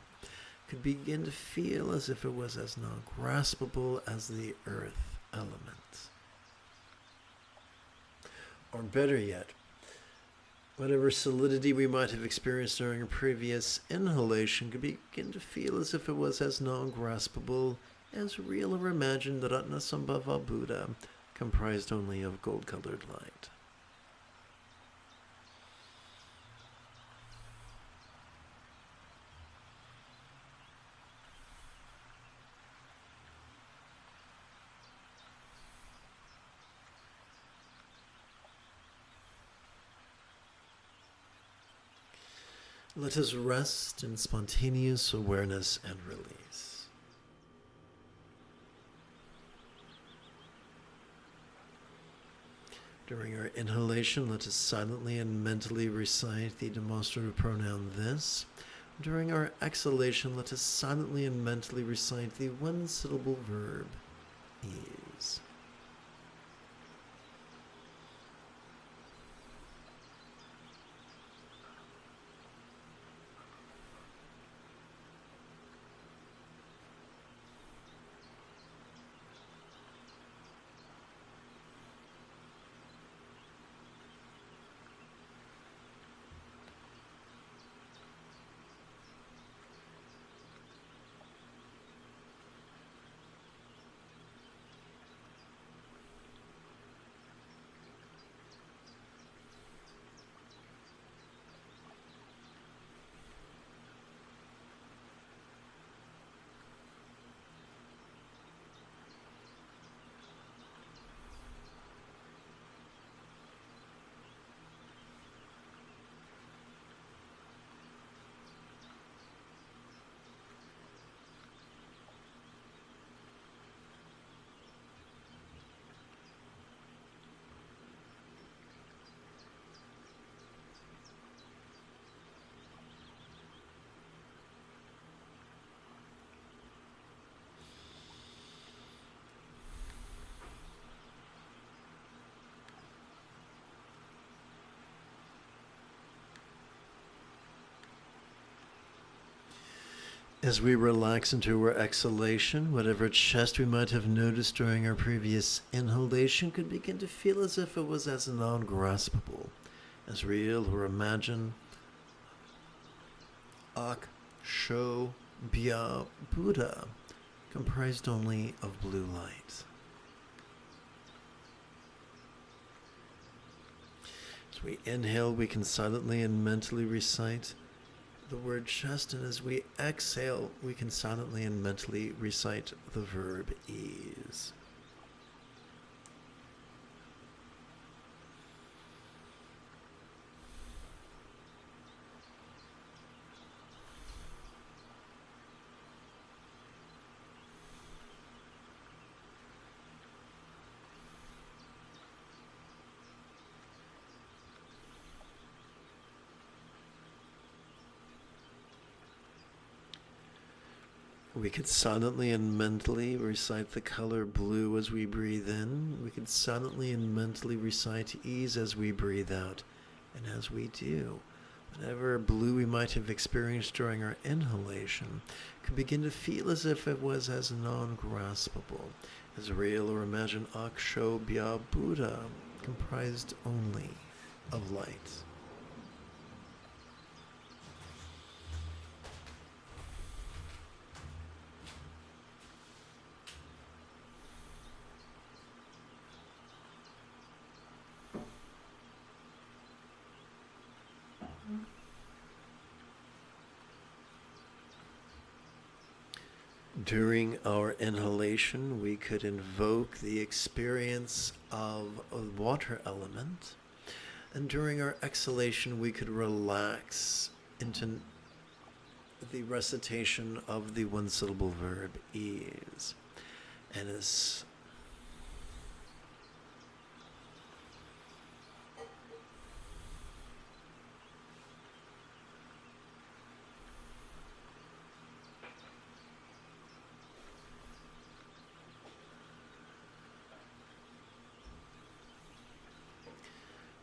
could begin to feel as if it was as non-graspable as the earth element. Or better yet, whatever solidity we might have experienced during a previous inhalation could begin to feel as if it was as non-graspable as real or imagined Ratnasambhava Buddha comprised only of gold-colored light. Let us rest in spontaneous awareness and release. During our inhalation, let us silently and mentally recite the demonstrative pronoun this. During our exhalation, let us silently and mentally recite the one-syllable verb ease. As we relax into our exhalation, whatever chest we might have noticed during our previous inhalation could begin to feel as if it was as non-graspable, as real or imagined. Ak, Sho, Bya, Buddha, comprised only of blue light. As we inhale, we can silently and mentally recite the word chest, and as we exhale, we can silently and mentally recite the verb ease. We could silently and mentally recite the color blue as we breathe in. We could silently and mentally recite ease as we breathe out. And as we do, whatever blue we might have experienced during our inhalation could begin to feel as if it was as non-graspable, as real or imagined Aksho Bya Buddha, comprised only of light. During our inhalation, we could invoke the experience of a water element. And during our exhalation, we could relax into the recitation of the one-syllable verb ease. And as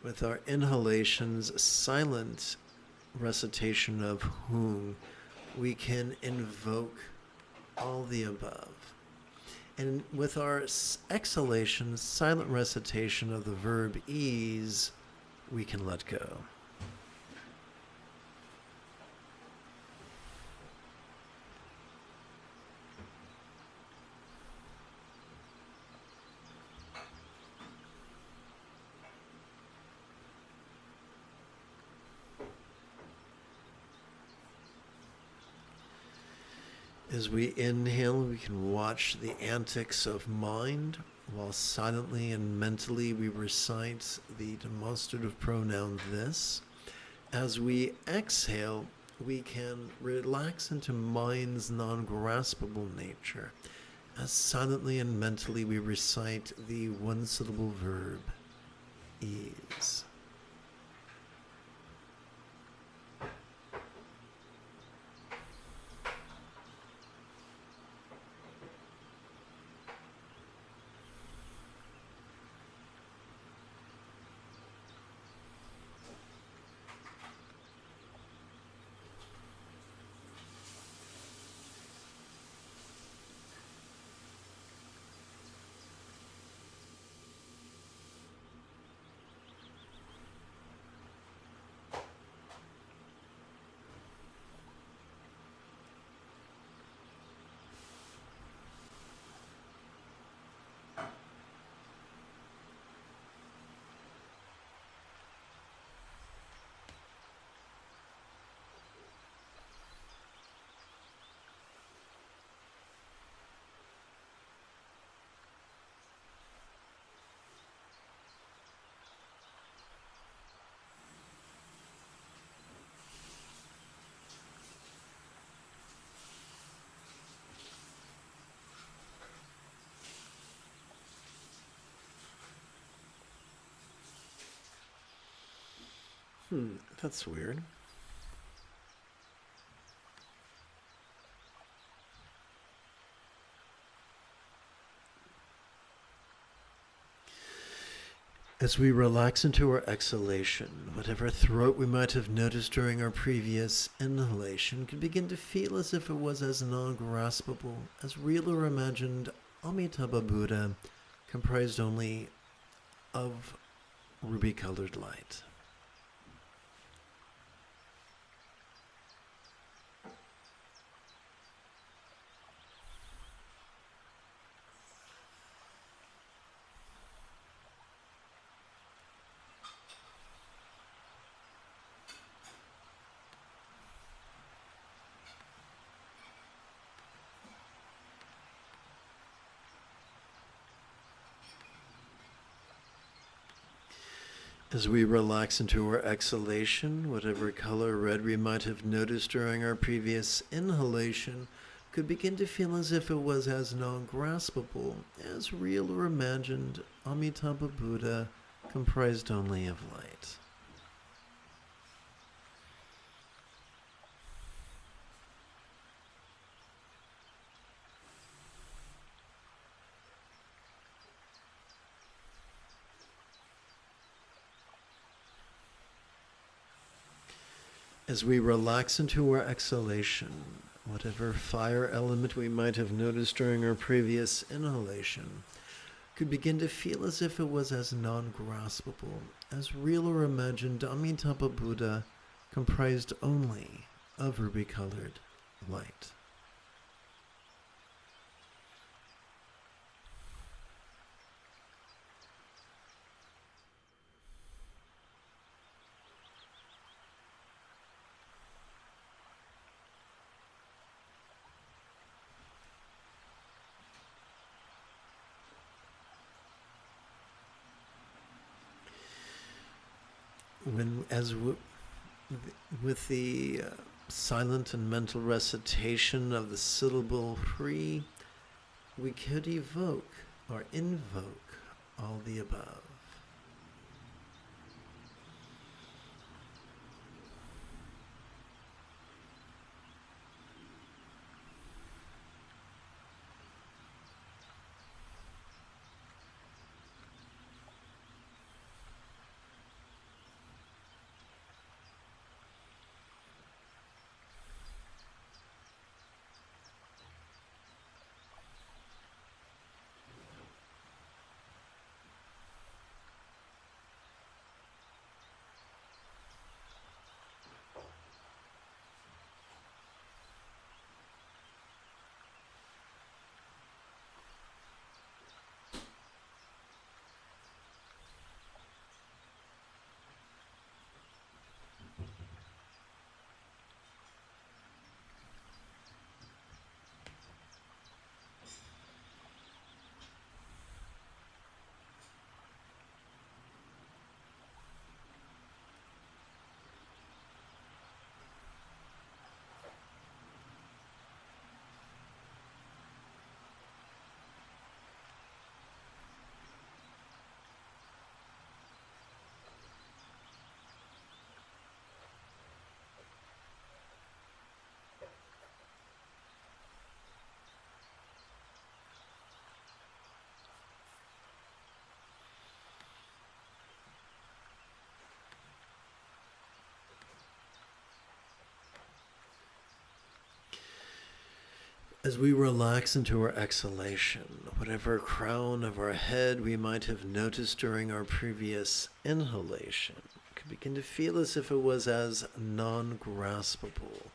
with our inhalations, silent recitation of whom, we can invoke all the above. And with our exhalations, silent recitation of the verb ease, we can let go. As we inhale, we can watch the antics of mind, while silently and mentally we recite the demonstrative pronoun this. As we exhale, we can relax into mind's non-graspable nature, as silently and mentally we recite the one-syllable verb, ease. That's weird. As we relax into our exhalation, whatever throat we might have noticed during our previous inhalation could begin to feel as if it was as non-graspable, as real or imagined Amitabha Buddha, comprised only of ruby-colored light. As we relax into our exhalation, whatever color red we might have noticed during our previous inhalation could begin to feel as if it was as non-graspable, as real or imagined Amitabha Buddha, comprised only of light. As we relax into our exhalation, whatever fire element we might have noticed during our previous inhalation could begin to feel as if it was as non-graspable, as real or imagined Amitabha Buddha, comprised only of ruby-colored light. With the silent and mental recitation of the syllable free, we could evoke or invoke all the above. As we relax into our exhalation, whatever crown of our head we might have noticed during our previous inhalation could begin to feel as if it was as non-graspable,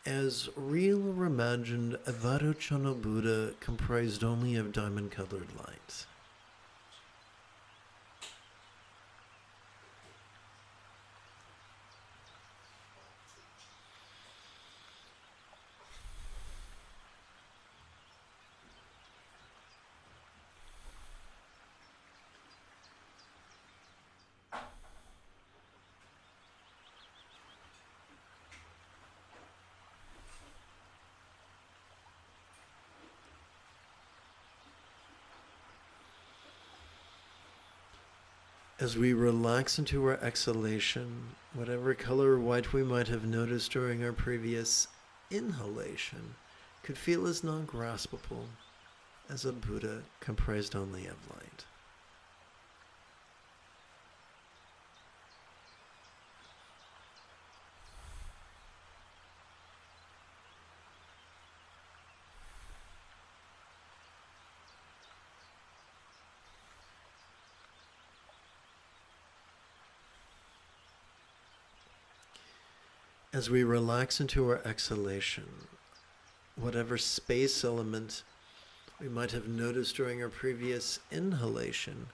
as real or imagined Avarochana Buddha, comprised only of diamond-colored light. As we relax into our exhalation, whatever color white we might have noticed during our previous inhalation could feel as non-graspable as a Buddha, comprised only of light. As we relax into our exhalation, whatever space element we might have noticed during our previous inhalation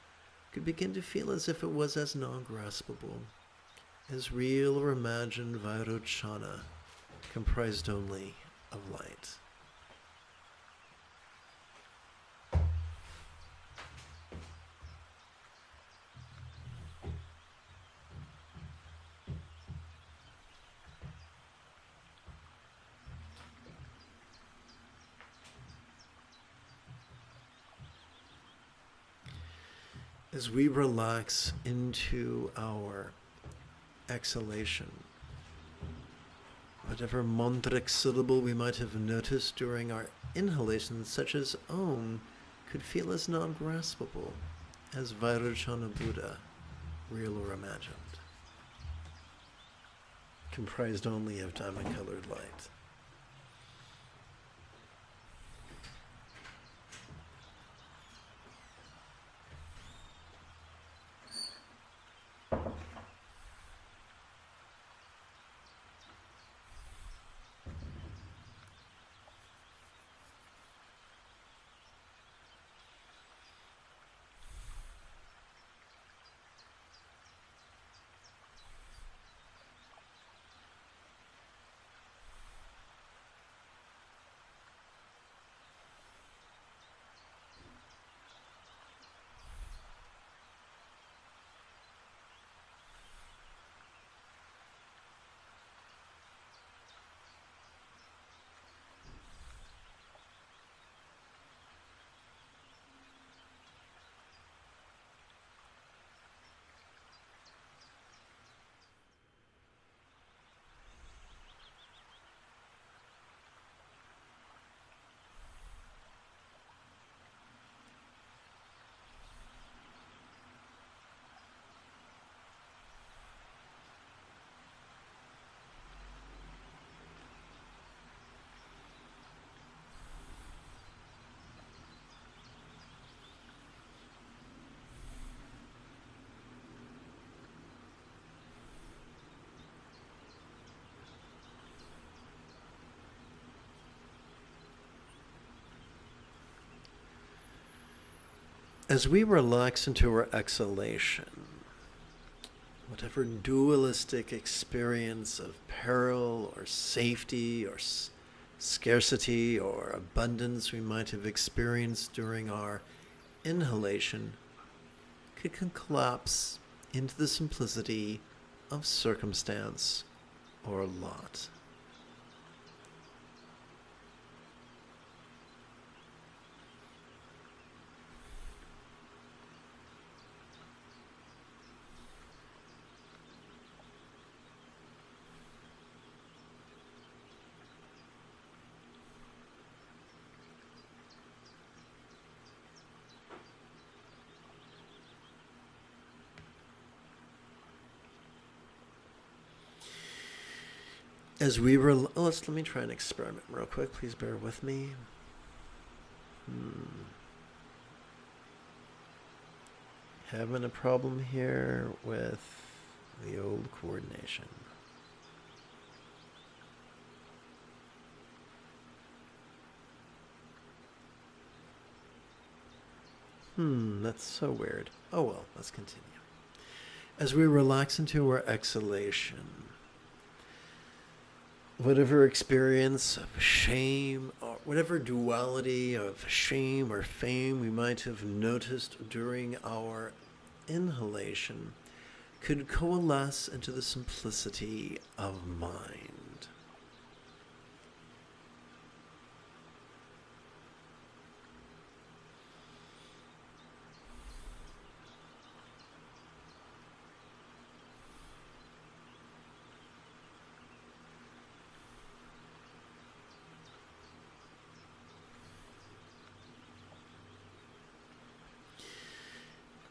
could begin to feel as if it was as non-graspable, as real or imagined Vairochana, comprised only of light. As we relax into our exhalation, whatever mantric syllable we might have noticed during our inhalation, such as Om, could feel as non-graspable as Vairochana Buddha, real or imagined, comprised only of diamond-colored light. As we relax into our exhalation, whatever dualistic experience of peril or safety or scarcity or abundance we might have experienced during our inhalation can collapse into the simplicity of circumstance or lot. As we were, let me try an experiment real quick. Please bear with me. Having a problem here with the old coordination. That's so weird. Oh well, let's continue. As we relax into our exhalation, whatever experience of shame, or whatever duality of shame or fame we might have noticed during our inhalation could coalesce into the simplicity of mind.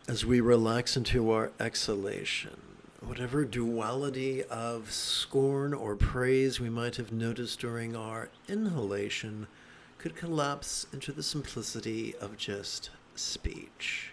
As we relax into our exhalation, whatever duality of scorn or praise we might have noticed during our inhalation could collapse into the simplicity of just speech.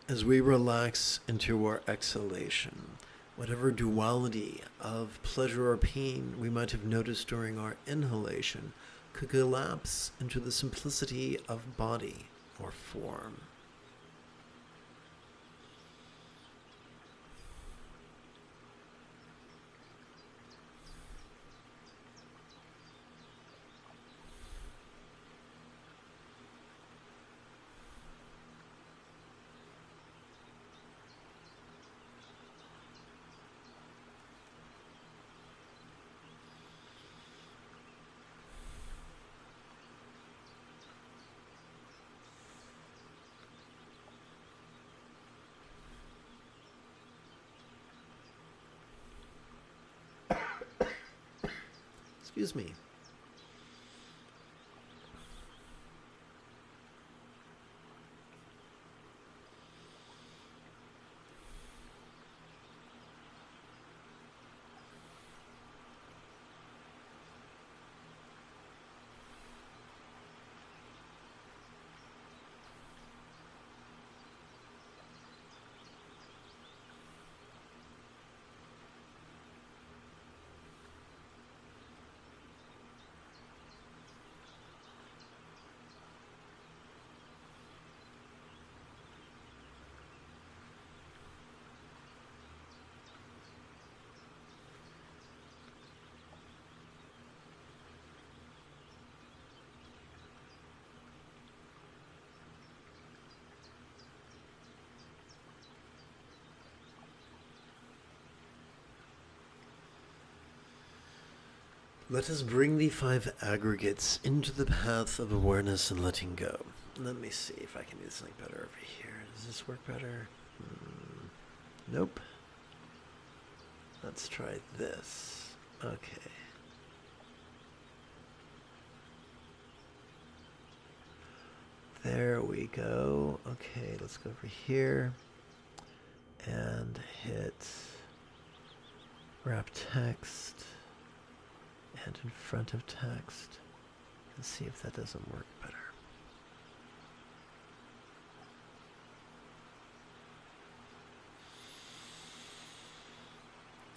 As we relax into our exhalation, whatever duality of pleasure or pain we might have noticed during our inhalation could collapse into the simplicity of body or form. Excuse me. Let us bring the five aggregates into the path of awareness and letting go. Let me see if I can do something better over here. Does this work better? Nope. Let's try this. Okay. There we go. Okay, let's go over here and hit wrap text and in front of text and see if that doesn't work better.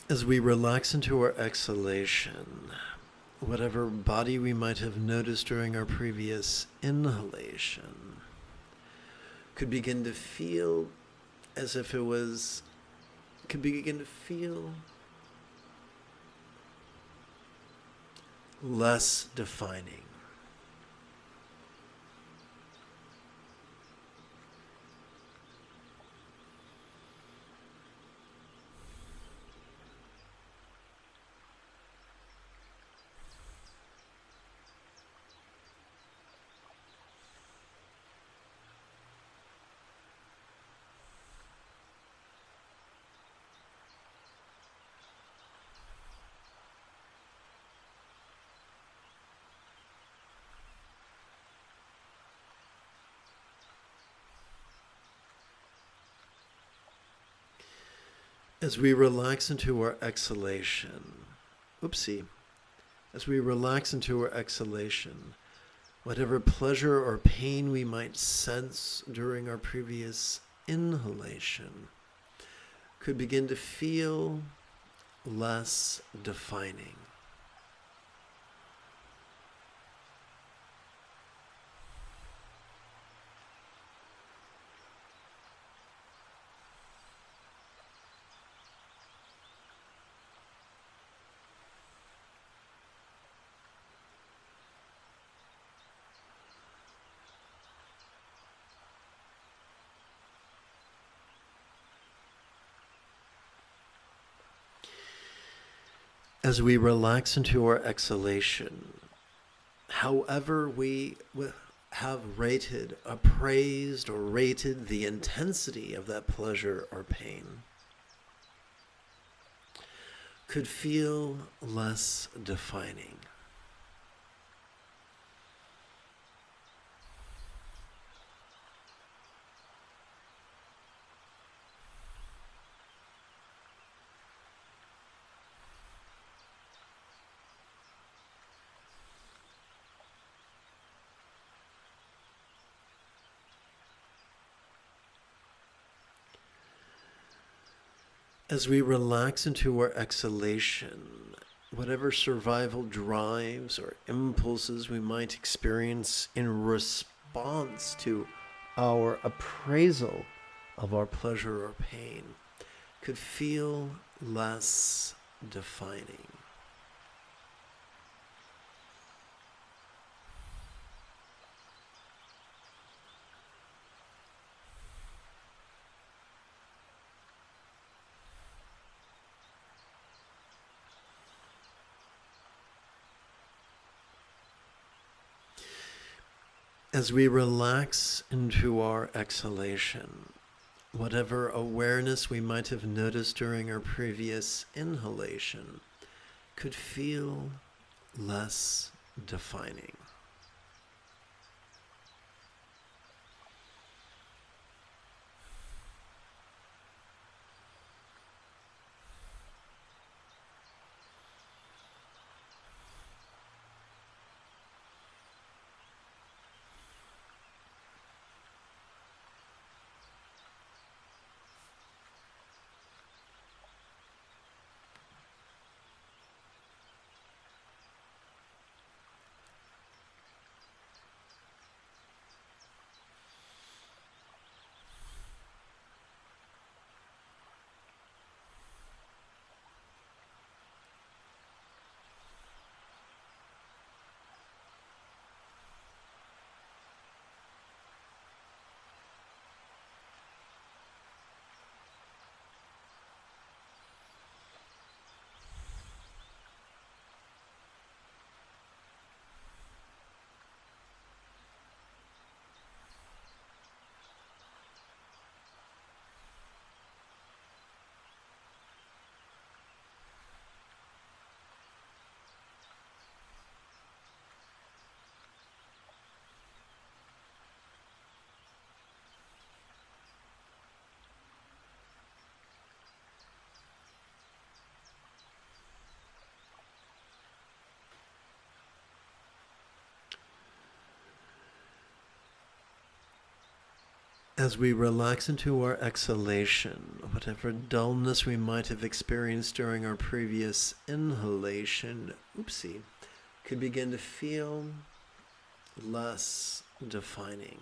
As we relax into our exhalation, whatever body we might have noticed during our previous inhalation could begin to feel as if it was, could begin to feel less defining. As we relax into our exhalation, as we relax into our exhalation, whatever pleasure or pain we might sense during our previous inhalation could begin to feel less defining. As we relax into our exhalation, however we have rated, appraised, or rated the intensity of that pleasure or pain, could feel less defining. As we relax into our exhalation, whatever survival drives or impulses we might experience in response to our appraisal of our pleasure or pain could feel less defining. As we relax into our exhalation, whatever awareness we might have noticed during our previous inhalation could feel less defining. As we relax into our exhalation, whatever dullness we might have experienced during our previous inhalation, could begin to feel less defining.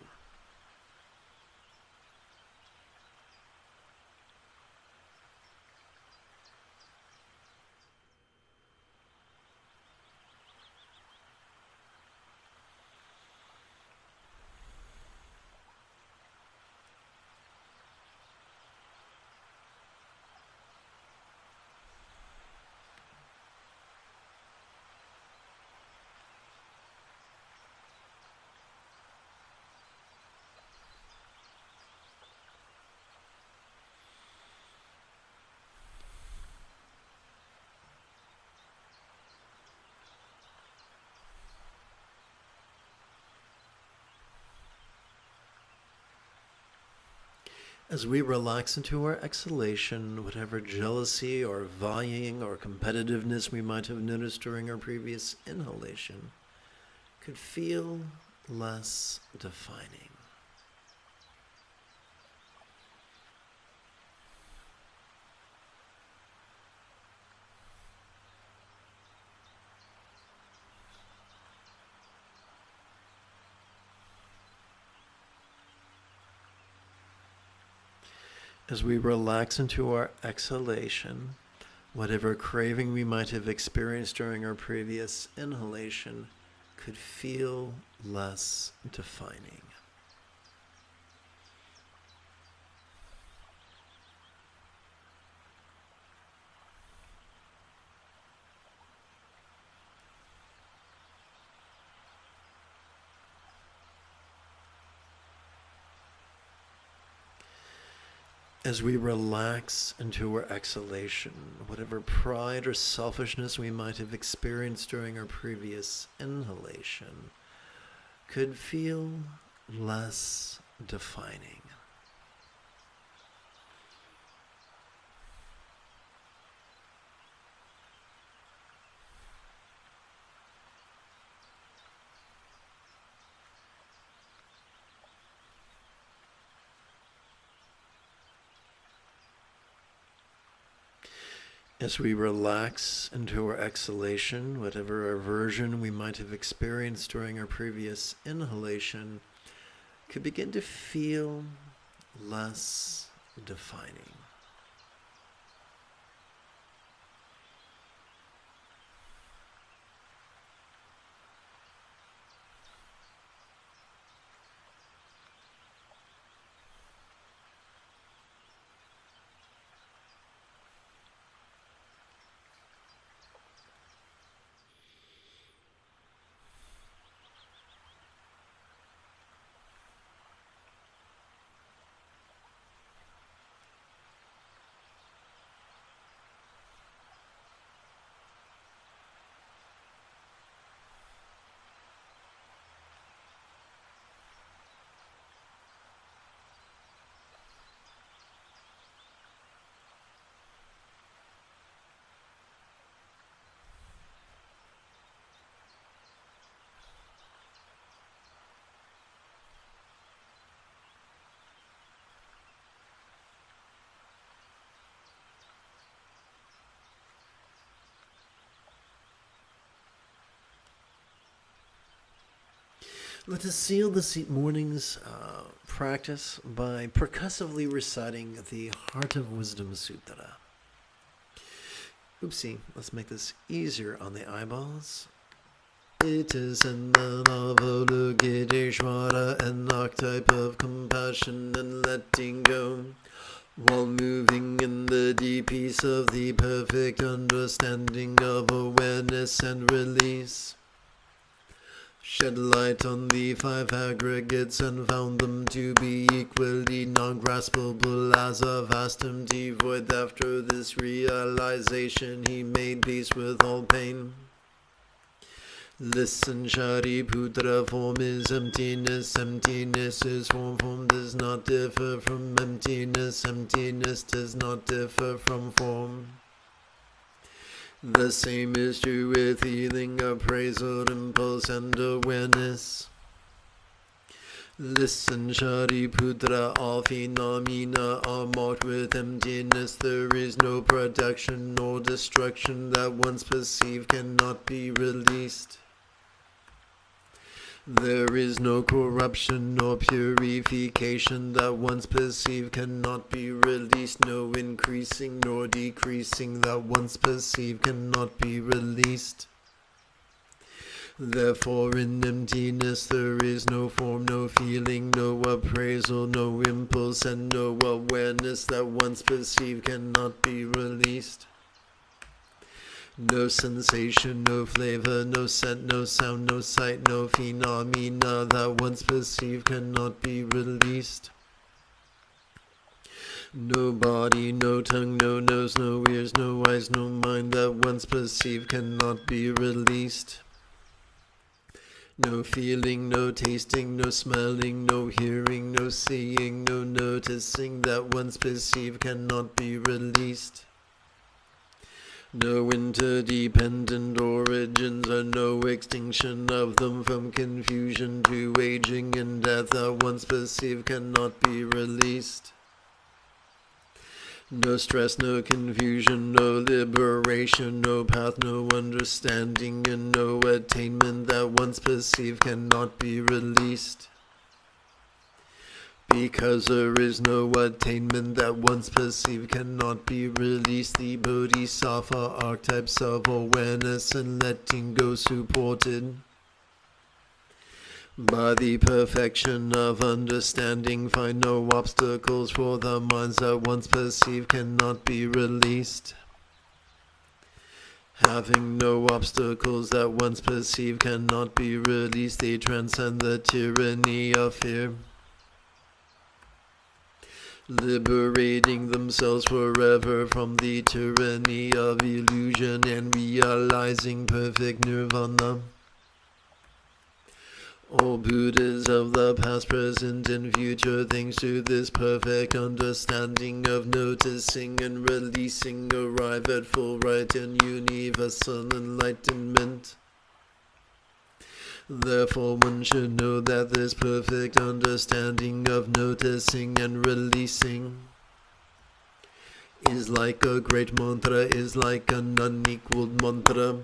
As we relax into our exhalation, whatever jealousy or vying or competitiveness we might have noticed during our previous inhalation could feel less defining. As we relax into our exhalation, whatever craving we might have experienced during our previous inhalation could feel less defining. As we relax into our exhalation, whatever pride or selfishness we might have experienced during our previous inhalation could feel less defining. As we relax into our exhalation, whatever aversion we might have experienced during our previous inhalation could begin to feel less defining. Let us seal this morning's practice by percussively reciting the Heart of Wisdom Sutra. Oopsie, let's make this easier on the eyeballs. It is an Avalokiteshvara, an archetype of compassion and letting go, while moving in the deep peace of the perfect understanding of awareness and release. Shed light on the five aggregates and found them to be equally non-graspable as a vast empty void. After this realization, he made peace with all pain. Listen, Shariputra, form is emptiness, emptiness is form, form does not differ from emptiness, emptiness does not differ from form. The same is true with healing, appraisal, impulse, and awareness. Listen, Shariputra, all phenomena are marked with emptiness. There is no production nor destruction that once perceived cannot be released. There is no corruption nor purification that once perceived cannot be released. No increasing nor decreasing that once perceived cannot be released. Therefore in emptiness there is no form, no feeling, no appraisal, no impulse, and no awareness that once perceived cannot be released. No sensation, no flavor, no scent, no sound, no sight, no phenomena that once perceived cannot be released. No body, no tongue, no nose, no ears, no eyes, no mind that once perceived cannot be released. No feeling, no tasting, no smelling, no hearing, no seeing, no noticing that once perceived cannot be released. No interdependent origins and no extinction of them, from confusion to aging and death that once perceived cannot be released. No stress, no confusion, no liberation, no path, no understanding, and no attainment that once perceived cannot be released. Because there is no attainment that once perceived cannot be released, the Bodhisattva archetypes of awareness and letting go supported by the perfection of understanding find no obstacles for the minds that once perceived cannot be released. Having no obstacles that once perceived cannot be released, they transcend the tyranny of fear, liberating themselves forever from the tyranny of illusion and realizing perfect nirvana. All Buddhas of the past, present, and future, thanks to this perfect understanding of noticing and releasing, arrive at full right and universal enlightenment. Therefore one should know that this perfect understanding of noticing and releasing is like a great mantra, is like an unequaled mantra.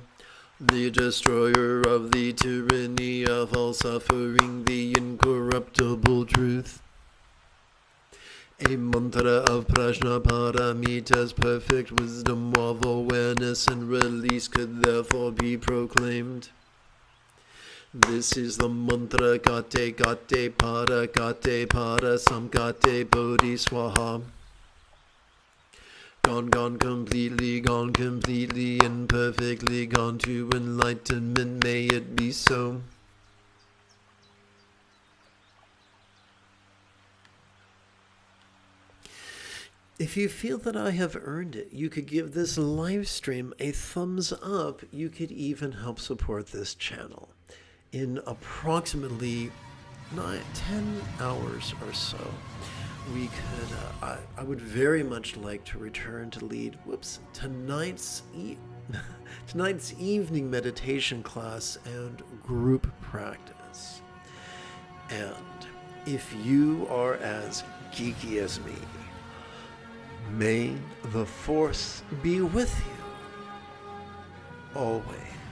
The destroyer of the tyranny of all suffering, the incorruptible truth. A mantra of Prajnaparamita's perfect wisdom of awareness and release could therefore be proclaimed. This is the mantra Gate Gate Para Samgate Bodhi Swaha. Gone completely, and perfectly gone to enlightenment, may it be so. If you feel that I have earned it, you could give this live stream a thumbs up. You could even help support this channel. In approximately 10 hours or so, we could, I would very much like to return to lead, tonight's evening meditation class and group practice. And if you are as geeky as me, may the Force be with you always.